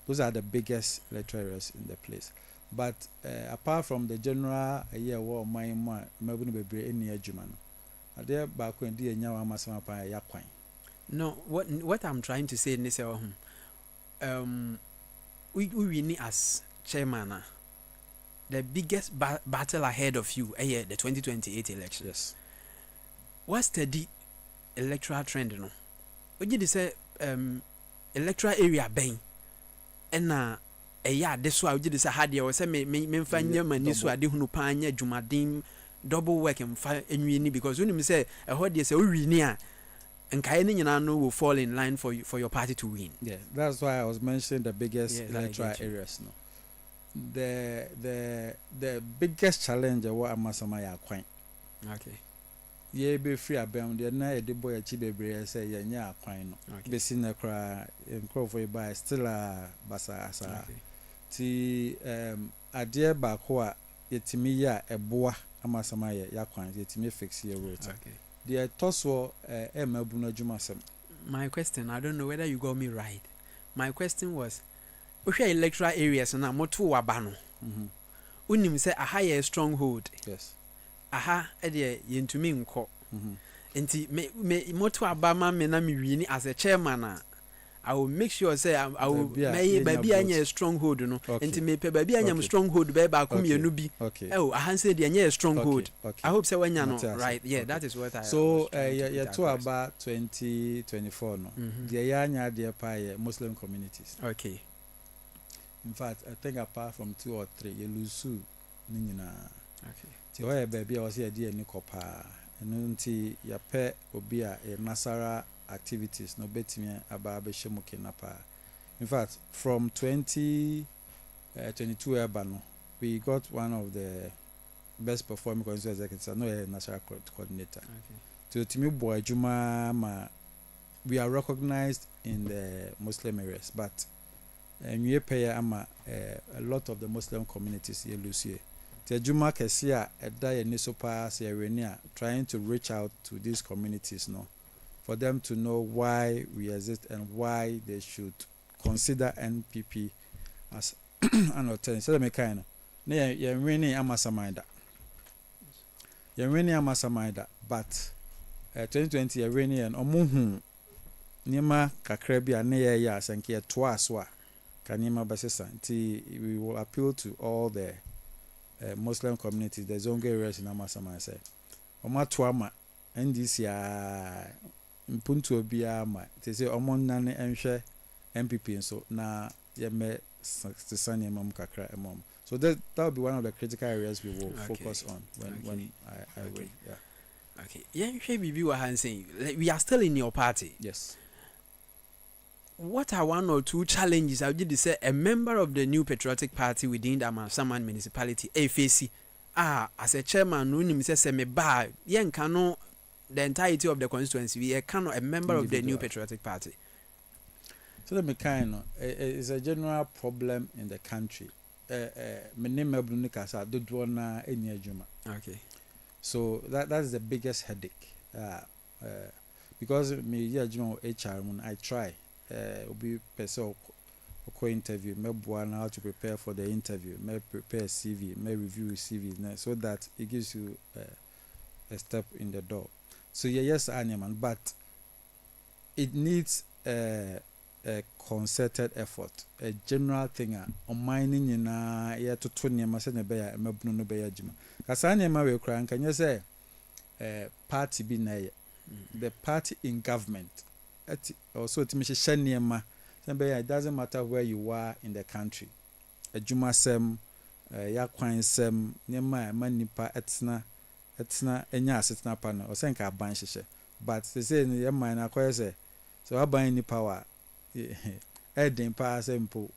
Those are the biggest electoral areas in the place. But apart from the general year war mine ma mabunu bebre any adwuma no. Ade ba ko ndi enya wa amasama pa ya kwan. No, what I'm trying to say is we need as chairman the biggest battle ahead of you the 2028 election. Yes. What's the electoral trend no oje de say electoral area ben na de so a oje de say ha de o say me mfa nya mani so ade hunu pa anya dwumaden double work mfa enwie ni because when me say ho de say o wi ni a nkae ni nyina no will fall in line for your party to win. Yeah, that's why I was mentioning the biggest electoral areas no. The biggest challenge what amasama ya kwan. Okay. Ye be free abem de na e de boy achi bebre say ye nya akwan no be si na kra enkrofo e buy still basa asa ti ade ba ko a yetimi ya eboa amasama ye yakwan yetimi fix ye route the toso mabu no adwuma sem. My question, I don't know whether you got me right. My question was we electoral areas na moto waba no unim say a higher stronghold. Yes. Aha ede yentumi nko enti me moto abama me na me wini as a chairman I will make sure say I will baby anya stronghold no enti me pe baby anya stronghold be ba kom yenu bi aha say de anya stronghold I hope say wanya no right yeah that is what I so ya to about 2024 no de ya anya de pa Muslim communities. Okay. In fact I think apart from 2 or 3 you lose ni nyina. Okay. Ti why baby was here dey ni kopa eno nti ya pe obi a nasara activities no betimi aba be shemu kenapa. In fact from 2022 eba no we got one of the best performing council executives no national coordinator. Okay. To timi bo adwuma ma we are recognized in the Muslim areas but we pay ama a lot of the Muslim communities here Lucia. Tejuma kesia eda ye nisopa se trying to reach out to these communities no for them to know why we exist and why they should consider NPP as an alternative. So me kind ne ye winning amasamaida. Ye winning amasamaida but 2020 ye winning and omuhu niema kakra bia ne ye ya asanke to aso a kanima basesa nti we will appeal to all the Muslim communities, the Zonga areas in Amasama say, Omatuama, NDC mpuntu obiara ma te say omo nane enhwe MPP nso na yeme sane mam kakra emom. So that will be one of the critical areas we will focus on when I win. Yeah. Okay. Yeah, Bibi was saying we are still in your party. Yes. What are one or two challenges I would say a member of the New Patriotic Party within the Amasaman municipality, AFC, as a chairman, no say me ba yen cano the entirety of the constituency, we are a member of the New Patriotic Party. So the kind is a general problem in the country. Okay. So that's the biggest headache. Because me HR I try be person interview, me how to prepare for the interview, me prepare CV, me review CV, so that it gives you a step in the door. So yes, man, but it needs a concerted effort, a general thing on mining in a to 20 masana beya mebnu no beya jima. Kasanya ma we kran can you say party be na the party in government also to me shaniema beya it doesn't matter where you are in the country. A juma sem ya kwan sem nema manipa etna enya asetna pa no o senka ban hye but they say in your mind akoye say so aban ni power Edin pa simple.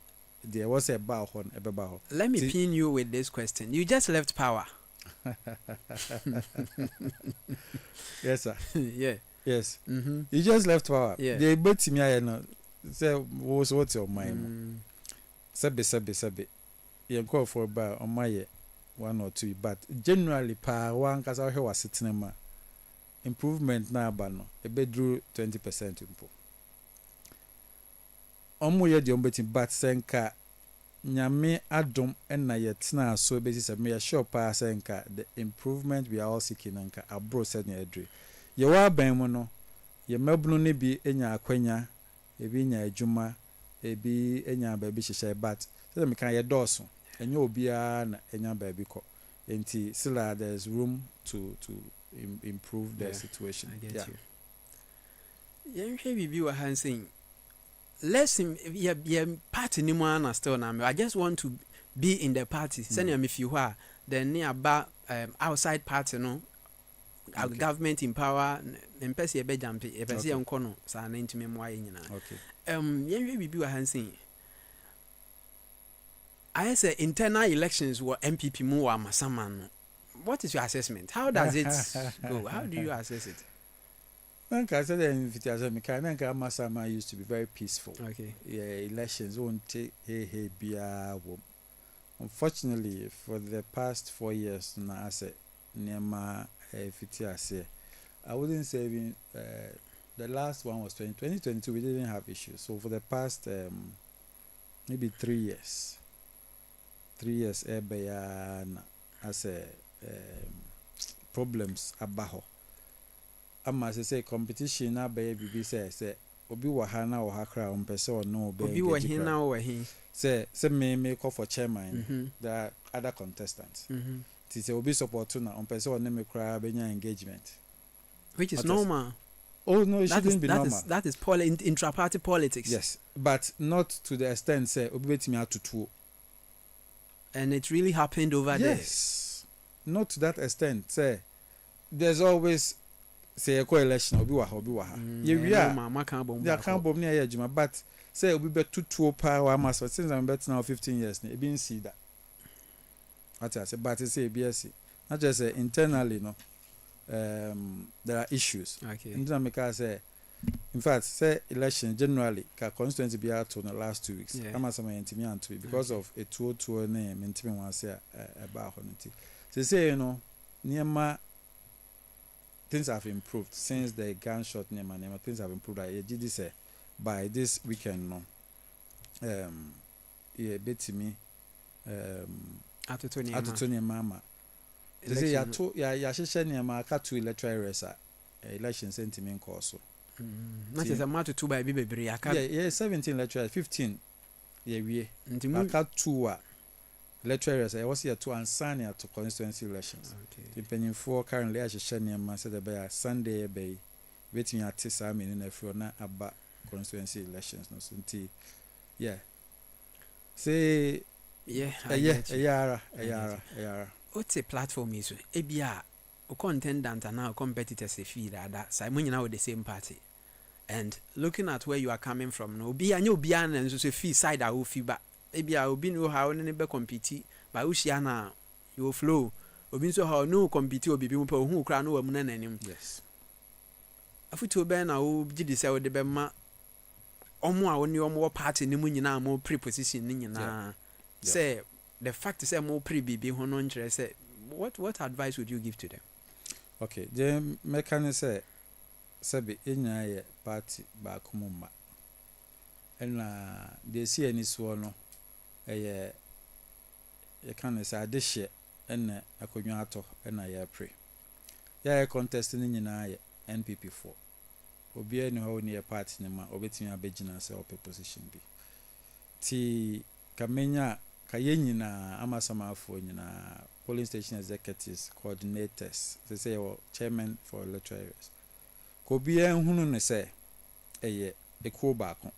There was a bow on a bow. Let me pin you with this question. You just left power. Yes, sir. Yeah. Yes. Mm-hmm. You just left power. Yeah. They bet me I know. Say what's your mind? Sabe. You go for about on my 1 or 2, but generally pa one cause I was sitting in improvement na bano. A bedroom 20% improve. Omo ye de ombeti but senka nyame adom na yetna so basis of me sure pa senka the improvement we are all seeking nka abro said na adre ye wa ban mu no ye mabunu ne bi enya akwanya ebi nya adwuma ebi enya ba bi hyehyɛ but say me kan ye doso enya obia na enya ba bi ko enti still there's room to improve the situation. I get you. Yenhwe bibi wa hansen. Let's party ni mwana still na me. I just want to be in the party. Send me if you are then near outside party no government in power mpesi ebe jampe epesi enkono sa na ntime mo aye nyina. Okay. Yenwe bibi wa hansen. I say internal elections were MPP mu wa masaman. What is your assessment? How does it go? How do you assess it? I said the invitation Mekananka Masama used to be very peaceful. Okay. Yeah, elections won't take unfortunately for the past 4 years now I said Nema Fitiase. I wouldn't say even the last one was 2022 we didn't have issues. So for the past maybe 3 years. 3 years as a problems abaho. Ama say competition na baby say obi wa ha na wo ha kra on pese o no obi wa hin na wo hin say me call for chairman the other contestants ti say obi support na on pese o na me kra benya engagement which is normal. Oh no, it shouldn't be normal. That is intra-party politics. Yes, but not to the extent say obi betimi atutu. And it really happened over there. Yes, not to that extent. Say there's always say a coalition obi wa can't bomb near Juma, but say obi bet 2 power mass since I'm bet now 15 years ne been see that. What I say, but I say BSc not just say internally no there are issues. Okay. And then make say in fact say election generally ka constituency be out in the last 2 weeks. Come as my intimi to because of a 202 name intimi wan say about honity. Say you know near things have improved since the gunshot name. Things have improved. I did say by this weekend no bet me Atotoni mama they say ya sheshe name aka 2 electoral areas election sentiment course not is a matter 2 by bebre aka 17 electoral 15 we aka 2 electoral areas I was here to answer to constituency elections. The penny for currently I should share near Master Bay Sunday Bay waiting at Tisa meaning if you're not about constituency elections. No, so yeah. Say, yeah, a yara. What's a platform is? Ebia, a contendant and now competitors feel that Simon now with the same party. And looking at where you are coming from, no, be a new bian and so fee side I will fee back. Ebia will be no how any be compete, by Ushiana, you flow. Obin so how no compete will be people who crown over Munan. Yes. A foot to Ben, I will did this out the Bema. Omo a more party ni munyina more preposition ni nyina say the fact is more pre bibi hono nkyere say what advice would you give to them? Okay, the mechanism say be enya ye party ba komuma ena de see ani so no ye can say adehye ena akonwa ato ena ye pre ya contest ni nyina ye NPP4 obi any ho ne party ne ma obetimi abegina se op position bi ti kamenya kayenyina amasamafo nyina polling station executives coordinators say your chairman for electoral areas ko bi enhunu ne se eye ekuo baako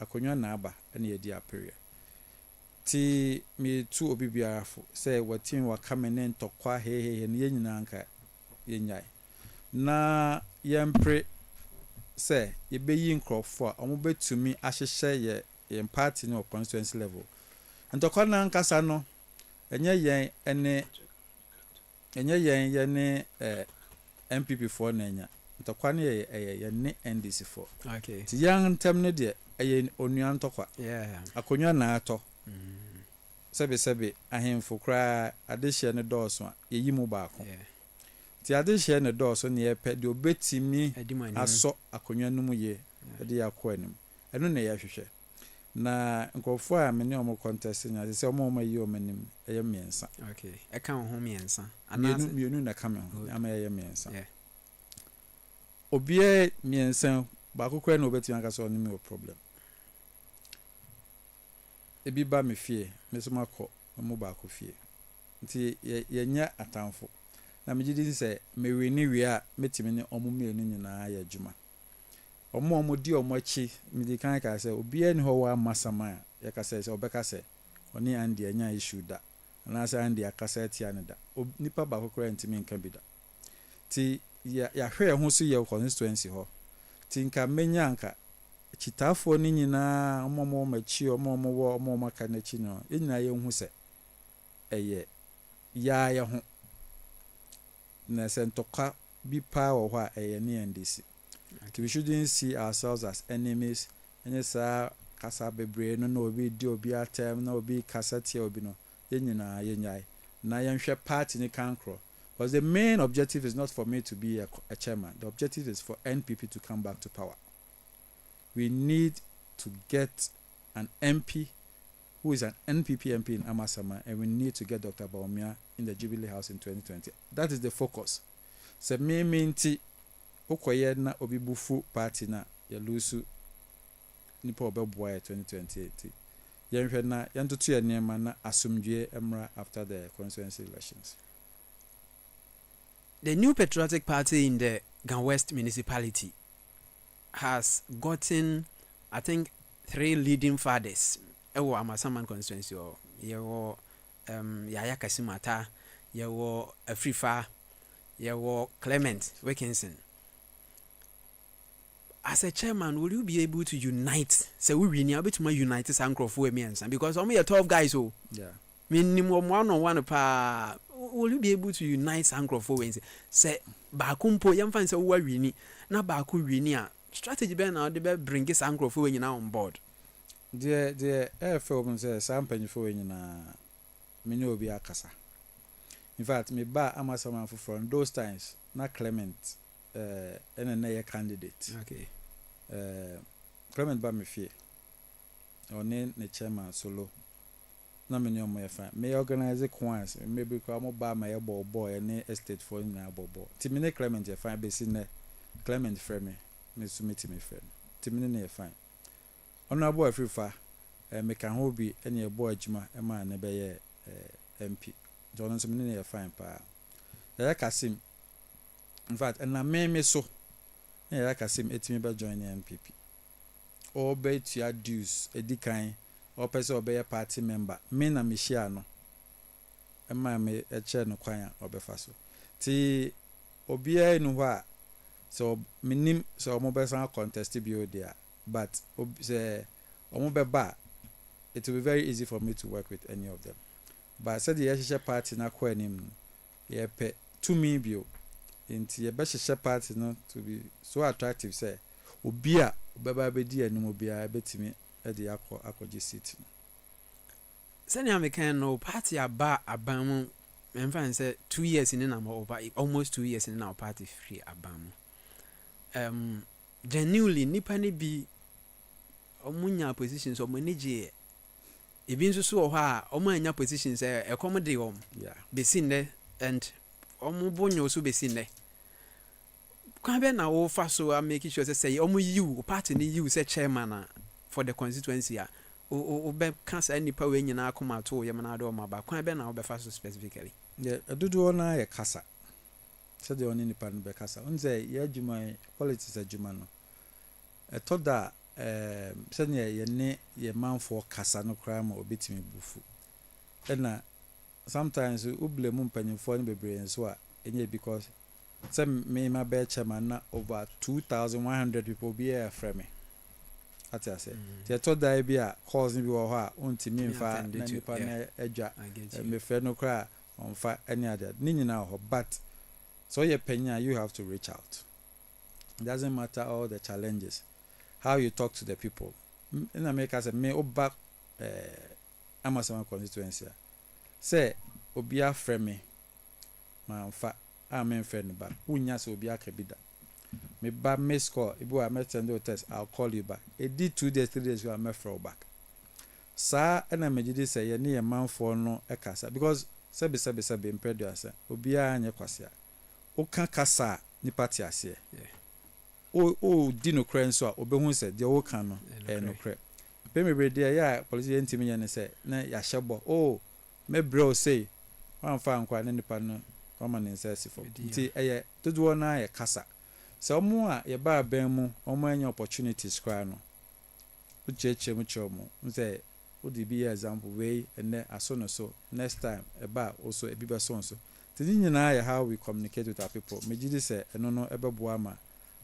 akonwa na aba na ye di apere ti me tu obi biarafo say watin wakamene ntokwa hehehe ne yenyina nka yenyai na yempre say ye be yin crofo a omo betumi ahyehye ye party no constituency level ntokwa na nkasa no enye yen ne MPP4 na enya ntokwa ne ye ne NDC4 okay ti yang ntem ne de ye onuan ntokwa akonwa na ato sebe ahemfo kra adehye ne dɔɔso a ye yimu baako ti adehye ne dɔɔso ne ye pɛ de obetimi aso akonwa no mu ye de yakɔ anim ɛno na ye hwehwɛ na nkɔfo a me ne omo contest nya se omo yi omo nim eye miensa okay e kan ho miensa mienu na ka me ho ama eye miensa obie miensa ba kokora na obetimi aka so no problem ebi ba me fie me so makɔ mo ba ko fie nti ye nya atamfo na me gidi se me weni wi a metimi ne omo mienu nyina ya adwuma omo di omo achi me di kan ka se obi ani ho wa masama ya ka se obeka se oni andi anya issue da na se andi akasa tia ne da nipa ba kokora ntimi nka bi da ti ya hwe ho so ye constituency ho ti nka menya nka chitafo ni nyina omo machi omo maka na chi no nyina ye hu se eye ya ye ho na se ntoka bi pa wo ho a eye ne NDC. We shouldn't see ourselves as enemies. And yes, kasa bebre no obi di obi atem no obi kasa tie obi no yenyina yenyai na yenhwe party ni kankro because the main objective is not for me to be a chairman. The objective is for NPP to come back to power. We need to get an MP who is an NPP MP in Amasama, and we need to get Dr. Baumia in the Jubilee House in 2020. That is the focus. Se me minti okoye na obi bufu party na ya lusu nipa obeboa 2028 yenhwe na yantoto ya niema na asumdwe emra after the constituency elections. The New Patriotic Party in the Gan West municipality has gotten, I think, 3 leading fathers. Ewo Amasaman constituency o yewo Yaya Kasimata, yewo Afrifa, yewo Clement Wilkinson. As a chairman, will you be able to unite? So we really able to unite Sankro for me and because only 12 guys. Oh, yeah. Minimum 1-on-1 pa. Will you be able to unite Sankro for me? Say Bakumpo, young fans, we really na Baku really strategy. Ben now they bring Sankro for you now on board. The airfield says Sampen for you na Mino be akasa. In fact, me ba Amasaman for from those times, not Clement. And another candidate. Okay. Clement ba me fie. One ne chairman solo. Na me no mo fa. Me organize kwans. Maybe ko mo ba my boy and estate for na bobo. Ti me ne Clement e fa be si ne Clement frɛ me. Me sumiti me frɛ. Ti me ne e fa. Ono abo afrifa. Me kan ho bi ene e bo adwuma e ma ne be ye MP. Jono so me ne e fa pa. Ya Kasim. In fact, and I may so na ya ka sim etimi be join the NPP or be to your dues edi kan or person be a party member me na me share no ema me e che no kwan obefa so ti obia enu ho a so minim so omo be san contest bi o there but say omo be ba it will be very easy for me to work with any of them but said the yeshe party na kwa nim ye pe to me bio inti ye be hye party no to be so attractive say obi a obeba be di anim obi a betimi e de akọji seat sani American no party aba abamu memfa say 2 years in na over almost 2 years in our party free abamu genuinely nipa ne bi omunya positions o manage ebi nso so ho a omanya positions accommodate om be seen there and omubonyo so be seen there kwa be na wo fa so make sure say omu you party ni you say chairman for the constituency a o be cancer nipa we nyina akoma to ye mana do ma ba kwa be na wo be fa so specifically adudu na ye kasa said the only nipa no be kasa unze ye adwuma politics adwuma no etoda said ye ne ye manfo kasa no kra ma obetimi bufu na sometimes u blame mpanyimfo no bebre nso a enye because say me my be chairman na over 2100 people be here from me ati ase ti etoda bi a cause bi wo ho a ontimi mfa na nipa na adwa me fe no kra onfa any other ni nyina ho but so you penya you have to reach out. It doesn't matter all the challenges, how you talk to the people. In America say me oba Amazon constituency say obia frame me manfa amen friend ba unya so obia kebida me ba me score ibu a me send test I'll call you back it did 2 days 3 days you me throw back sa na me gidi say ye ne ye manfo no ekasa because sebe impedu asa obia anye kwase oka kasa ni party ase o di no kra nso a obehu se de o kan no no kra pe me brede ya policy ntimi ye ne se na ya hyebo me bro say wan fa nkwa ne nipa no o ne nse sifo nti eye dodo na ye kasa se omo a ye ba ban mu omo anya opportunities kra no o cheche mu chomo nse o di be example way and aso no so next time eba also e bibe so so tinyi na how we communicate with our people megidi say eno no ebebo ama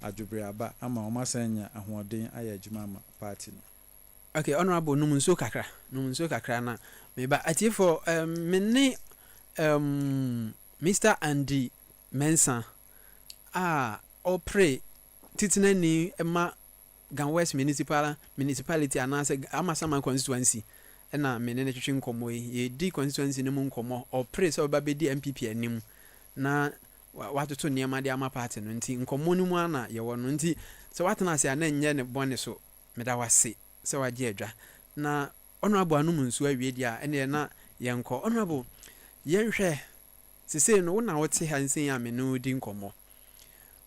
adwobre aba ama o masanya ahoden aya adwuma ama party no okay honorable numunso kakra na me ba atifo me Mr. Andy Mensah opre titinani ema Gan West municipality anase Amasama constituency na menene twetwe nkomo ye di constituency ne mu nkomo o pray so ba be di MPP anim na watoto niam de ama party no nti nkomo ni mu ana ye wo no nti so watena se ana nye ne bone so meda wase se waje adwa na honorable anum nsu awie dia ene na ye nko honorable ye hwe sese no na wote hansen ya me no di nkomo.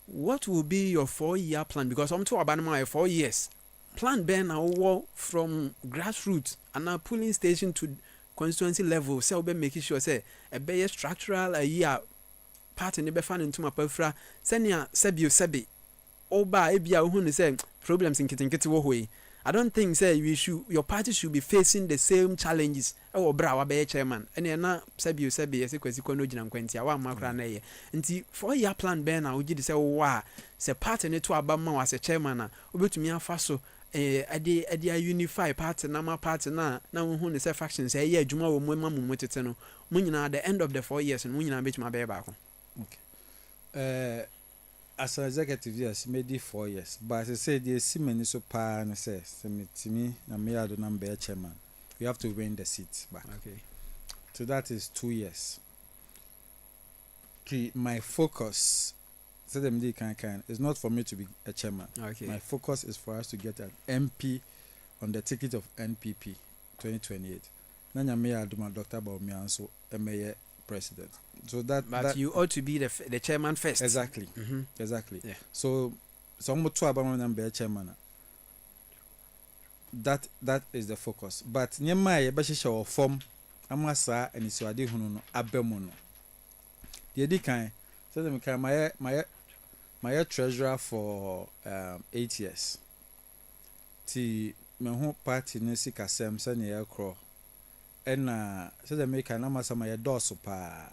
What will be your 4-year plan? Because I'm to Abanama 4 years. Plan Ben now from grassroots and now polling station to constituency level. So be making sure say a be structural a year part in the fan into my perfra. Senya sebi oba ebia who say problems in kitinkiti way. I don't think say your party should be facing the same challenges. Oh bra wa be chairman. Ene na sebi ese kwesi kono gina nkwanti a wa makra na ye. Nti 4-year plan be na ogi de say wa se party ne to aba ma wa se chairman na obetumi afa so ade unify party na ma party na hu ne se factions ye adwuma wo mu mamu tete no. Mu nyina at the end of the 4 years no nyina betuma be ba ko. Okay. As an executive, yes, maybe 4 years. But as I said, the Simon so par and says, to me, I'm here the number chairman. You have to win the seat back. Okay. So that is 2 years. My focus, said MD can is not for me to be a chairman. Okay. My focus is for us to get an MP on the ticket of NPP 2028. Nanya me aduma Dr. Baumian so MA president. So that you ought to be the chairman first. Exactly. Mm-hmm. Exactly. Yeah. So some to about number chairman. That is the focus. But nyema ye be show form amasa and isuade hunu no abemu no. The edi kan say them kan my my treasurer for 8 years. Ti me ho party ne sika sem se ne yakro. Ena se the make na masama ye doso pa.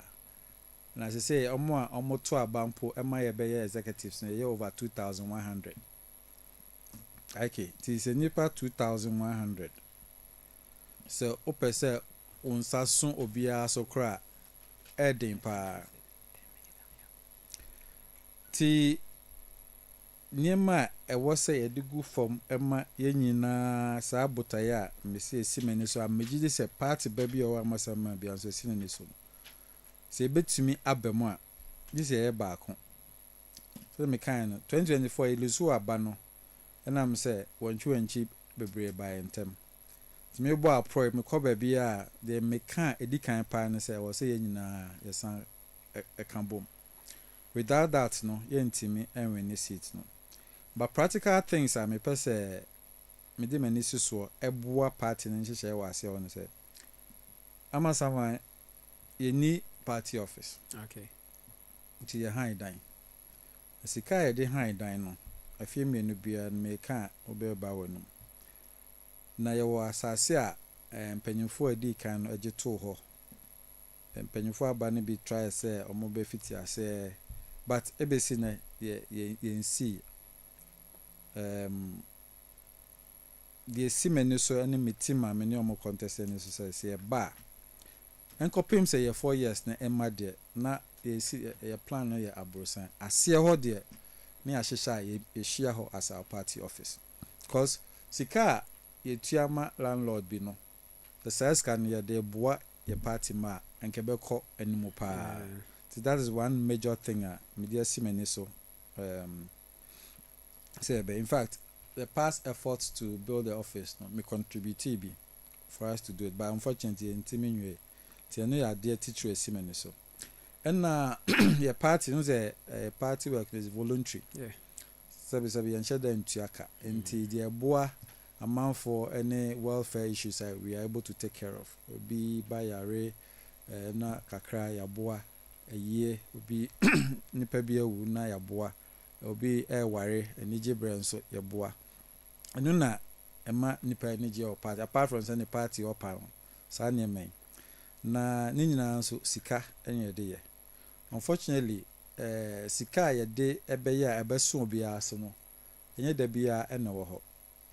Na se say omo to abampo ema ye be executives ne ye over 2100. Okay, ti se nipa 2100. So opese unsa sun obia so kra edin pa. Ti niema ewo se yedigu form ema ye nyina saa botaye a mesi esimani so amegide se party baby o amasama bia so sinani so se betumi abemu a this ye ba ko so me kan no 2024 ilusu aba no enam se wonchi bebre ba entem ti me bo apro me ko baby a de me kan edikan pa no se wo se ye nyina ye san ekambom. Without that no ye ntimi enwe ni seat no. But practical things are me pese me de mani so eboa party ne nhyehyɛ wa ase on say amasama ye ni party office. Okay. Ti ye high dan. Sika ye de high dan no afie mienu bia me ka obeba wonum. Na ye wo asase a mpanyimfo adi kan no age to ho. Mpanyimfo aba ne bi try say omo be fiti ase but ebesi na ye nsi the simeni so any mitima many omo contest any so say ba enkopim say ye 4 years na emma de na ye si ye plan no ye abrosan ase ho de na ya hyehyɛ ye hia ho as our party office because sika ye tuama landlord bi no the size can ye de boa ye party ma enkebekɔ animu pa. So that is one major thing media simeni so say in fact the past efforts to build the office no me contribute be for us to do it but unfortunately ntimi ti no ya dear teacher simeni so and your party no say party work is voluntary. Yeah, sabi yan sheda ntuaka enti the boa amount for any welfare issues we are able to take care of be bayare na kakra ya boa eye obi nipa bia wu na ya boa obi ware enije brand so ya boa enu na ema nipa enije o party apart from say the party o pa sa na men na ni nyina so sika enye de ye unfortunately sika ye de ebe ya ebeso obi aso no enye da bia ena wo ho.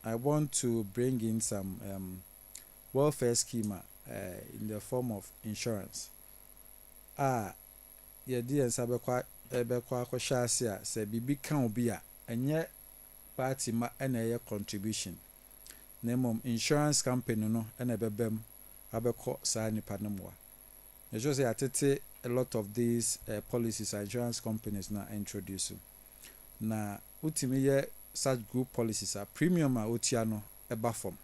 I want to bring in some welfare scheme in the form of insurance ye di ensa bekwa akohwase a se bibi kan obi a enye party ma ena ye contribution na mom insurance company no ena bebem abekọ sa nipa no moa. You just say atete a lot of these policies insurance companies na introduce na utimi ye such group policies are premium a otia no eba form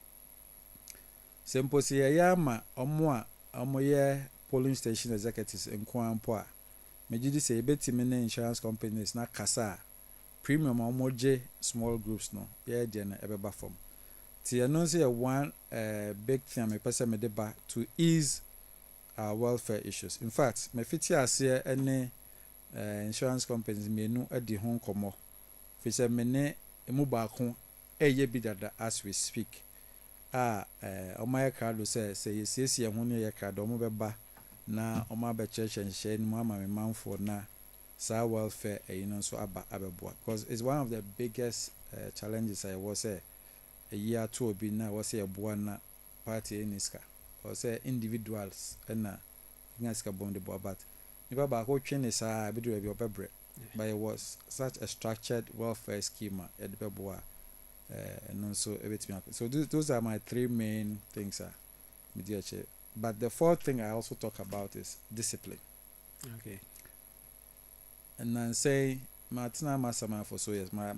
simple say ya ma omo ye polling station executives enko ampo a megidi say betimi na insurance companies na kasa premium omoje small groups no ye de na ebeba form ti no say one big thing me person me deba to ease our welfare issues. In fact me fiti ase any insurance companies me no adi ho komo fi say me ne emu ba ko eye bi dada as we speak omaya krado say yesiesie ho ne ye krado omo beba na oma be church mu ama me manfo na sa welfare no so abeboa because it's one of the biggest challenges I was say a year to obi na was say eboa na party eniska or say individuals na ngaska bond boa but nipa ba ko twene sa be do bi obebre but it was such a structured welfare scheme at the beboa and also everything. So those are my three main things media che. But the fourth thing I also talk about is discipline. Okay. And then say Martina Masama for so years my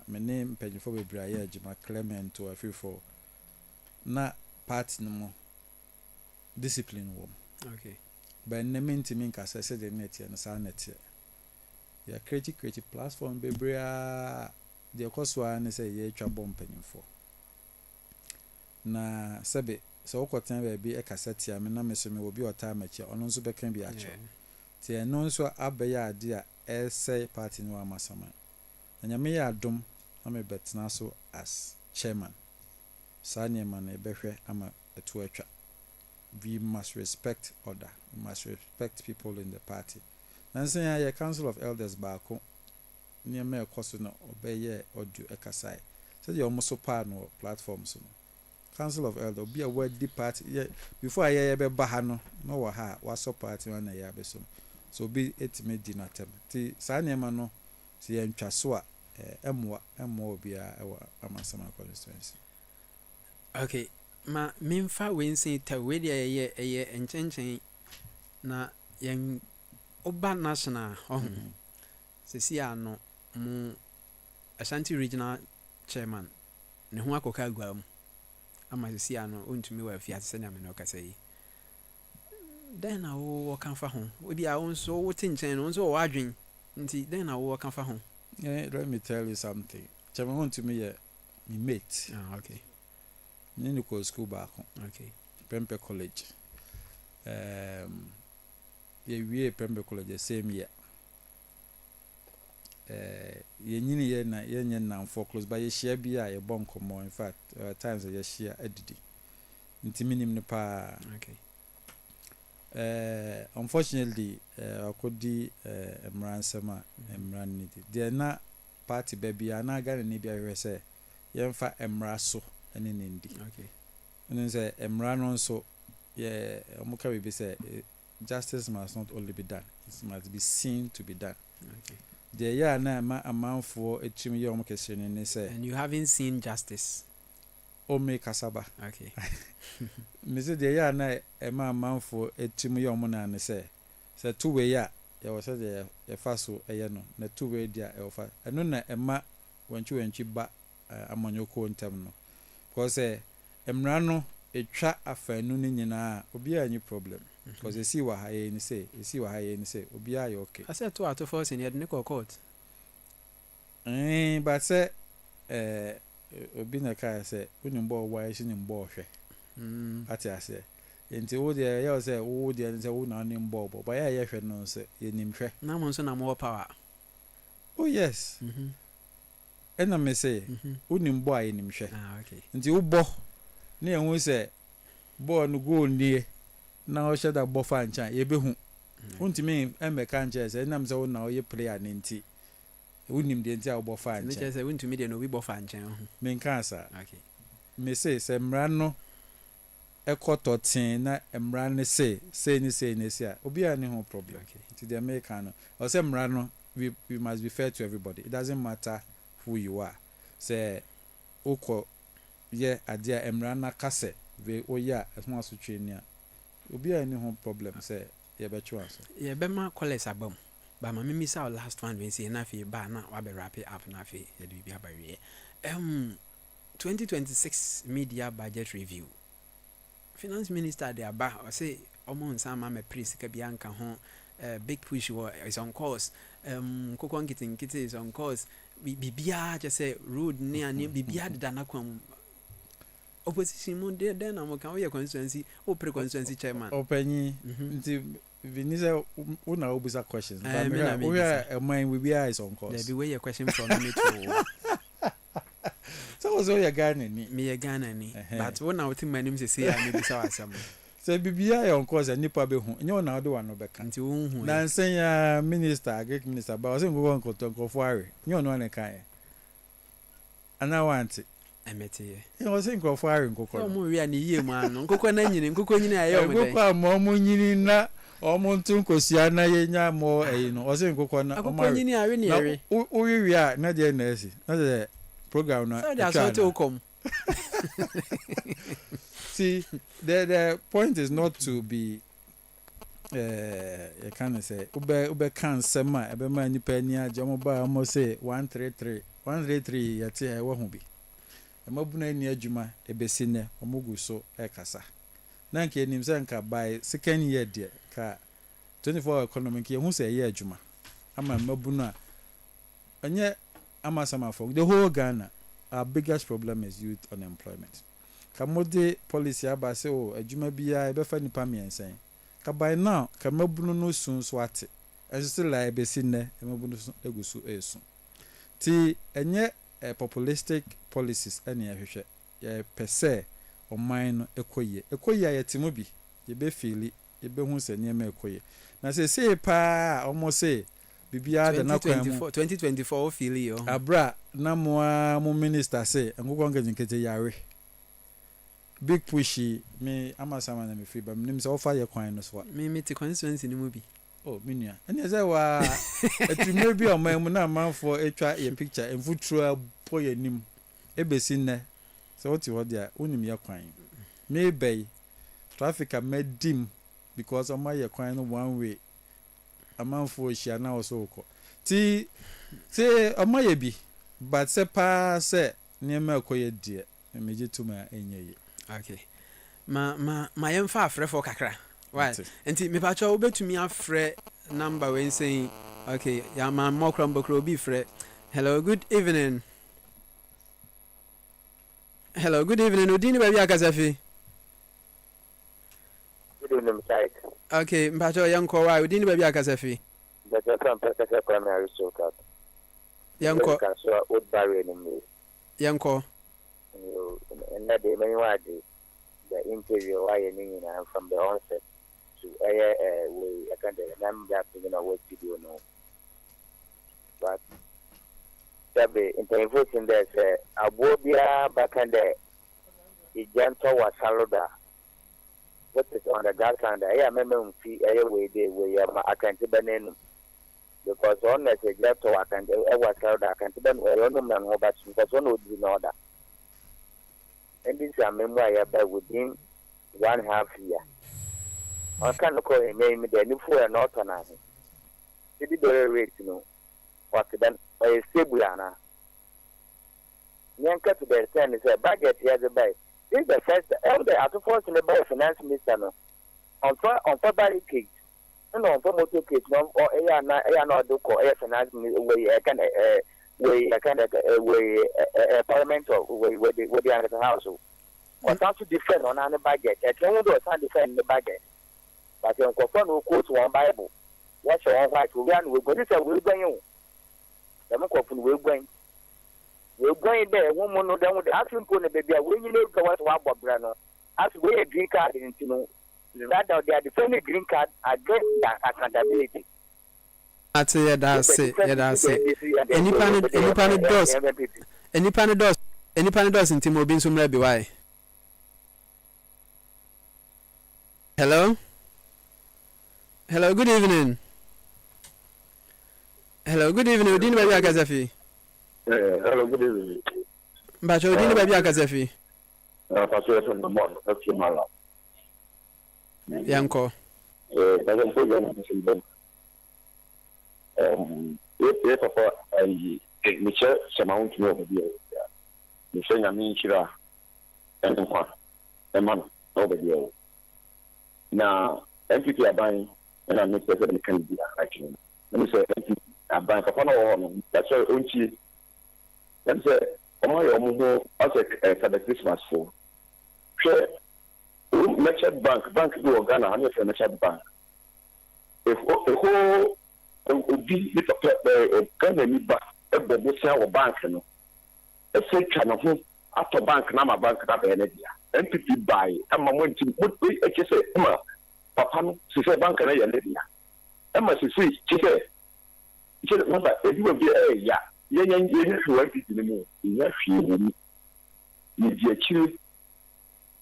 name page for Bebraye my Clement to a few for na part no more discipline wo. Okay. But name to me cause I said the net and sa net ya creative platform Bebrea the course one say ye twa bomb for na sebe so okotan ba bi e cassette ya me na me so me obi ota machi ono nso bekan bi acho ti eno nso abaya ade a essay party no amasama na nyame ya adom na me betena so as chairman saa nneɛma no ɛbɛhwɛ ama ɛto atwa. We must respect order. We must respect people in the party. Nansi ya Council of Elders baako nneɛma ɛkɔ so no ɔbɛyɛ audio ɛkasae sɛdeɛ ɔmo so paa no platforms no. Council of Elders obi a wadi party before ayɛ yɛbɛba ha no na wɔ ha wasɔ party na yɛ abɛsom so obi etimi di n'atam ti saa nneɛma no si yɛ ntwa so a ɛmoa obi a ɛwɔ Amansama constituency. Okay, ma memfa wensi ta we de ɛyɛ nkyɛnkyɛn na yɛn oba national sesi ano mu Ashanti regional chairman ne ho akɔka agua mu ama sesi ano ontumi wa afia sɛ na me no kasa yi den na wo kan fa ho obi a wo nso wo te nkyɛn no nso wo adwen nti den na wo kan fa ho. Let me tell you something. Chairman want to me me mate. Okay. Ni ko school back. Okay. Pempe College. We Pempe College the same year. Ye nyini ye na ye nyen na for close by ye share bia ye bon komo. In fact, times ye share edidi. Nti minim ne pa. Okay. Unfortunately, akodi Emransema Emran niti. There na party baby ana Ghana ni bia we say yemfa Emra so ene ndi. Okay. And say Emra no so yeah omuka we be say justice must not only be done, it must be seen to be done. Okay. There ya na ma amanfo etimi ye omukese ne say. And you haven't seen justice. Ome kasaba. Okay. Me say there ya na ema amanfo etimi ye omuna ne say two way ya was said the first way no na two way dia e ofa eno na ema wanchi ba amanyoko ntem no because emra no etwa afanu ni nyina obi anyi problem because esi wa ha ye ni say obi aye okay I said to out force in here ne court but say obi na kai say unimbo wa shi nimbo hwe ati ase enti wo de ya say wo de say wo na nimbo bo ba ya hwe no say ye nimhwe na mo nso na mo power. Oh yes. Ena me say unimbo aye nimhwe. Okay. Nti wo bo na ehun say ball no go nie na o sheda bo fa ncha ye behu untimi emeka ncha say na me say wo na o ye player ne nti unim de nti a bo fa ncha me say untimi de no bi bo fa ncha me nka asa. Okay. Me say mra no ekoto tin na mra ne say ni say obi a ne ho problem. Okay. Nti the American no o say mra no we must be fair to everybody. It doesn't matter who you are. Say oko ye adia emra na kase we oya ho asotwe ni a obi a ni ho problem say ye be twa so ye be ma collect abam ba ma mimi sa last one we say na fi ba na wa be wrap it up na fi ye bi aba we 2026 media budget review finance minister de aba o say omo nsa ma me priest ka bi anka ho big push is on course kokon nkiti is on course bibia just say road ni ani bibia de na kwam opposition mu de na mo kan we constituency o pre constituency chairman openyi nti vinisa una obusa questions but we are mind we be is on course there be way a question from me to so was your Ghana ni me ye Ghana ni but when I think my name say I maybe say asam say bibia on course nipa be hu enye na do one no be kan nti wo hu na nsenya minister agric minister ba o say go nkofo are enye no na kan ana want emete ye o say nkofo are nkokọ o mo wi ani yie mu ano nkokọ na nyini nkokọ nyini aye o mo de nkokọ mo mo nyini na o mo ntun kosia na ye nya mo no o say nkokọ na o ma nyini are ni ere o wi a na de na esi na de program na so that's what will come. See, the point is not to be you can say ube can sema ebe ma nipa ni aje mo ba mo say 133 yati e wo hu bi e mabuna ni adwuma ebe sine omugu so e kasa na nke nim se nka by second year de ka 24 economic ye hu se ye adwuma ama mabuna anye Amansama for the whole Ghana. Our biggest problem is youth unemployment. Kamode policy aba say o adwuma bia e be fa nipa miensen ka by now ka mabunu no sun so ate and still like be sin ne mabunu so egusu esu ti enye populistic policies ene ehwehwe ye pese oman no ekoye ayetimo bi ye be feel ye be hu se niam ekoye na se pa almost say bibia de na kwa 2024 o feel yo abra na mo minister say ngukọ ngejinkete yare big pushy me amasama na me free ba nim se ofa ye kwan no so me ti constituency ni mu bi oh minia ene say wa etume bi o man mu na manfo etwa ye picture enfutru po ye nim ebesi nne se woti ho dia unim ye kwan me bay traffic medim because o ma ye kwan no one way amanfo hia na oso ko ti se o ma ye bi but se pa se niam akoye die meje tuma enye okay ma yemfa afre for kakra right enti me pa cho obetumi afre number when saying okay ya ma mokram bokro bi frɛ hello good evening odini ba bi akasafi good evening sir okay mpacho yanko wa odini ba bi akasafi the person professor primary school cat yanko so old barrier ni yanko and that the main word the interview why you from the onset to we I can't remember that what video no but the intervention there say abobia back and the gentle was saluda what is on the gas and I remember see way they we I can't even because on the gentle I can was saluda I can't even know but because one would be in order. And this is a memoir about within 1.5 year. I can't call a name the new for an autonomy. It is very rate, you know, what then a stable anna. Yanka to the stand is a budget here the bay. This is the first elder at the first in the bay finance minister on February case. No, on motor case, no, or a not do call a finance way I can we kind of a parliament or where they are at the house. What's also different on any budget? I can't do a defend the budget. But you confirm who quotes one Bible. What's your own right to run? We're going to say we're going. The microphone we're going. We're going there. Woman, no, down with the African pony baby. When you know what Brano, as we a green card in Tino, rather they are defending green card against that accountability. That's it. Any panados in Timo Bin Sumra be why. Hello, good evening. Udini baby akazafi. Hello, good evening. Bacho udini baby akazafi. Pastor from the morning, that's your mala. Yanko. Doesn't put them if for a Michelle Samount no video. The thing I mean, Shira and a man over here. Now, entity are buying, and I'm not president can be actually. Let me say, entity are buying for one. That's why Unchi. Let me say, Omo as a Christmas for. Sure, Merchant Bank do Ghana, I'm a Merchant Bank. If the whole obi ni papa Ghana ni ba ebobo sia wo bank no e se twa no ho ato bank na ma bank na be na dia NPP buy ama mo nti mo e che se ma papa no se bank na ya na dia ama se che no ba e bi obi ya yen hwe NPP ni mo ya hwe ni dia chi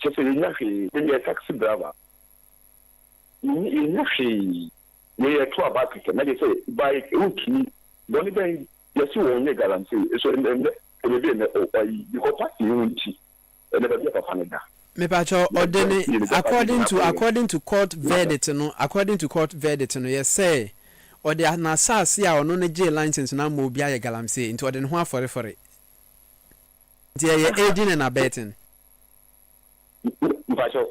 che se nya hwe ni taxi driver ni hwe we to about it na dey say by okay don't even you see one guarantee so in the be na because party unti e never be papa na me pacho ordinary according to court verdict no yes say or the na sase a ono ne J license na mo bia ye galamsey into ordinary ho afore dia ye aging and abetting pacho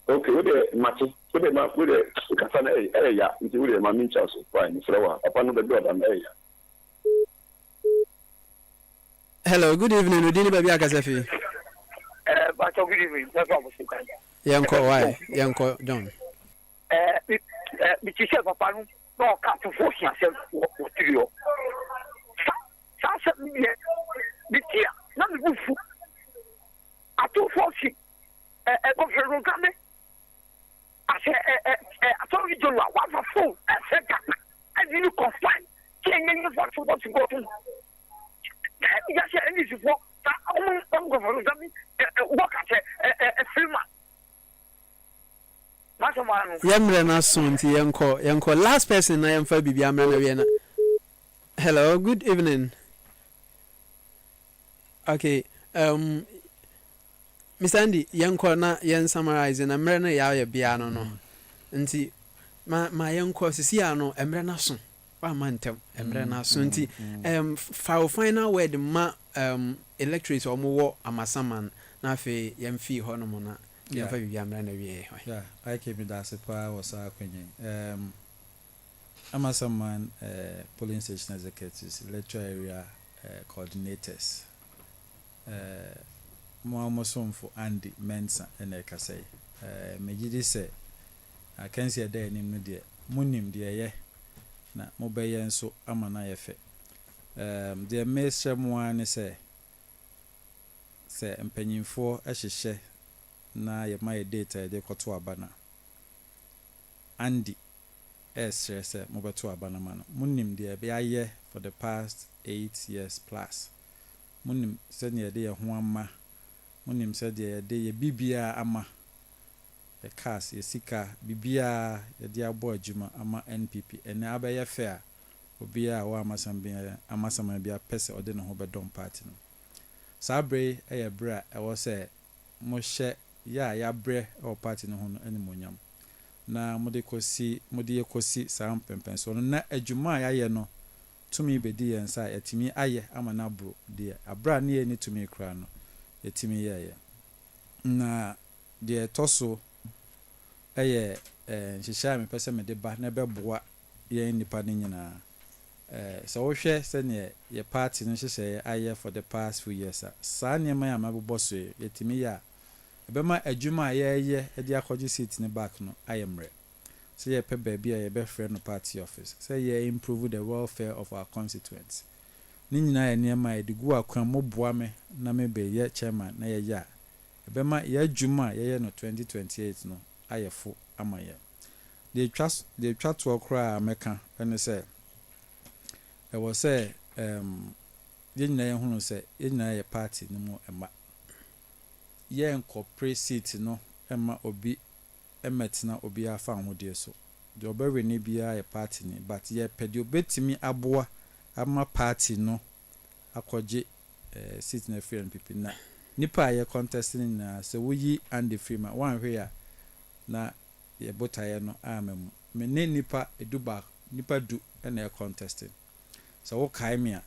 okay, with the match, with the Casana area, into the Mamin Charles, fine, Flower, upon the door and area. Hello, good evening, Udini Baby Akasafi. But good evening, that's what was Yanko, why? Yanko, John. Which is a papa, no cut to force yourself what you. Sasa mimi bitia na mbufu. Atu force go for game. Ase atomi jolwa wa for phone second. I didn't confine. Can you what to go to? Ya se any sifo ta on go for game work at a film. Yamre na sunti yanko last person na yamfa bibi amre na we na. Hello, good evening. Okay, Mr. Andy, yanko na yan summarize na mre na ya bia no no. Nti ma yanko sisi ano emre na so. Wa mantem emre na so nti final word ma electorate omo amasaman na afi yamfi ho no mo na. Yeah, I came with that supply was our opinion. Amasaman polling station executives, electoral area coordinators. More for Andy Mensa and Ekase. Majidi say, I can see a day named dear Munim dear, na mobile and so amana effect. The master one say, and penny for as she share. Na ye my data de koto abana Andy stress mo beto abana man munim de be aye for the past 8 years plus munim se ne de ye ho ama munim se de ye bibia ama e cars ye sika bibia ye de abo adwuma ama NPP ene abaye fair obia wa amasam bia pese ode ne ho bedom party no sabre e bra e wo se mo hye ya bre or party no hono animonyam na mode kosi sam pempen so na adwuma ya no tumi bedi yensa yatimi aye ama na bro de abra na ye ni tumi kra no yatimi ye na de toso nhihya me pese me de ba na beboa ye nipa ni nyina so wo hwe se ne ye party no hyehyɛ aye for the past few years sa ne ma ya mabobɔ so yatimi ya bema adwuma ye de akɔgye seat ne back no ayemre so ye pe baabi a ye be friend no party office say ye improve the welfare of our constituents ni nyina ye niema ye de gu akwan moboa me na me be ye chairman na ye ya bema ye adwuma ye no 2028 no ayefo amaye the twa to okra meka ene say e was say ye nyina ye hunu say ye nyina ye party ni mo ema ye incorporate seat no ema obi emetina obi afa ahode so de obewe ne bia ye party ni but ye pede obetimi aboa ama party no akɔgye seat na free NPP na nipa ye contesting na se woyi and the free ma wan hwe ya na ye botaye no amem me ne nipa eduba nipa du na ye contesting so wo kai me a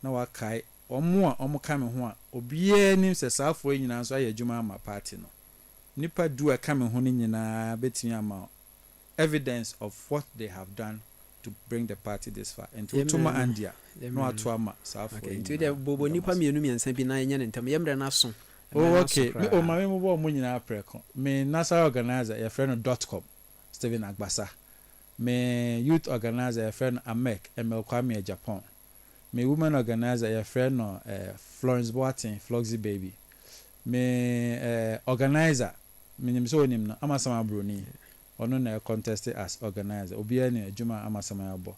na wa kai omo ka me ho a obiye nim se saafo nyina so aye adwuma ama party no nipa du aka me ho ni nyina betimi ama evidence of what they have done to bring the party this far and to tuma andia no ato ama saafo into the bobo nipa mienu miensa bi na enye ntam yemre na so okay me o ma me mo bo mo nyina preko me national organizer your friend .com Steven Agbasa me youth organizer your friend Amek Emel Kwame Japan me women organizer your friend no Florence Boatin Floxy Baby me organizer me nim so nim no amasama broni ono na contest as organizer obi ani adwuma amasama abo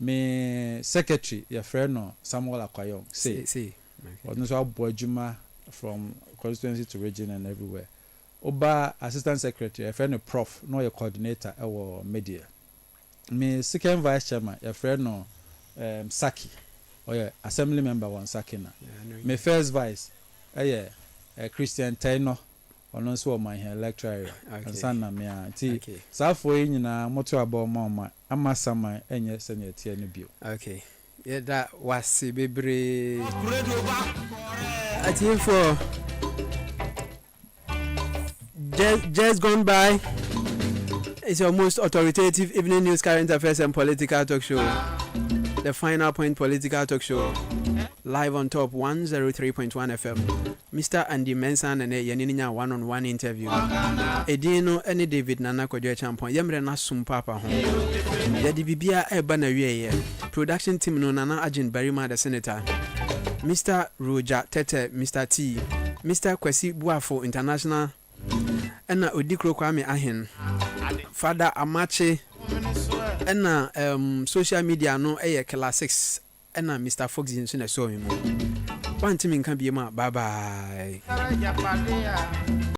me secretary your friend no Samuel Akwayo say ono so abo adwuma from constituency to region and everywhere oba assistant secretary your friend no prof no your coordinator ewo media me second vice chairman your friend no Saki assembly member one Sakina me first vice Christian Taino ono so my electoral ansana me anti safo nyina moto aba ma amasama enye sene tie no bio okay yeah that was bebre ati for just gone by. It's your most authoritative evening news, current affairs and political talk show, the Final Point political talk show, live on top 103.1 FM. Mr. Andy Mensan and Yanininya one-on-one interview. Edino any David Nana Kodjo Champon. Yemre na sumpapa home. Yadi bibia ebana wiye. Production team no Nana Ajin Barima the Senator. Mr. Roger Tete, Mr. T, Mr. Kwesi Buafo International. Ena Odikro Kwame Ahen. Father Amache. Ena social media no classics. Ena Mr. Fox in Suna so him. One team can be ma bye bye.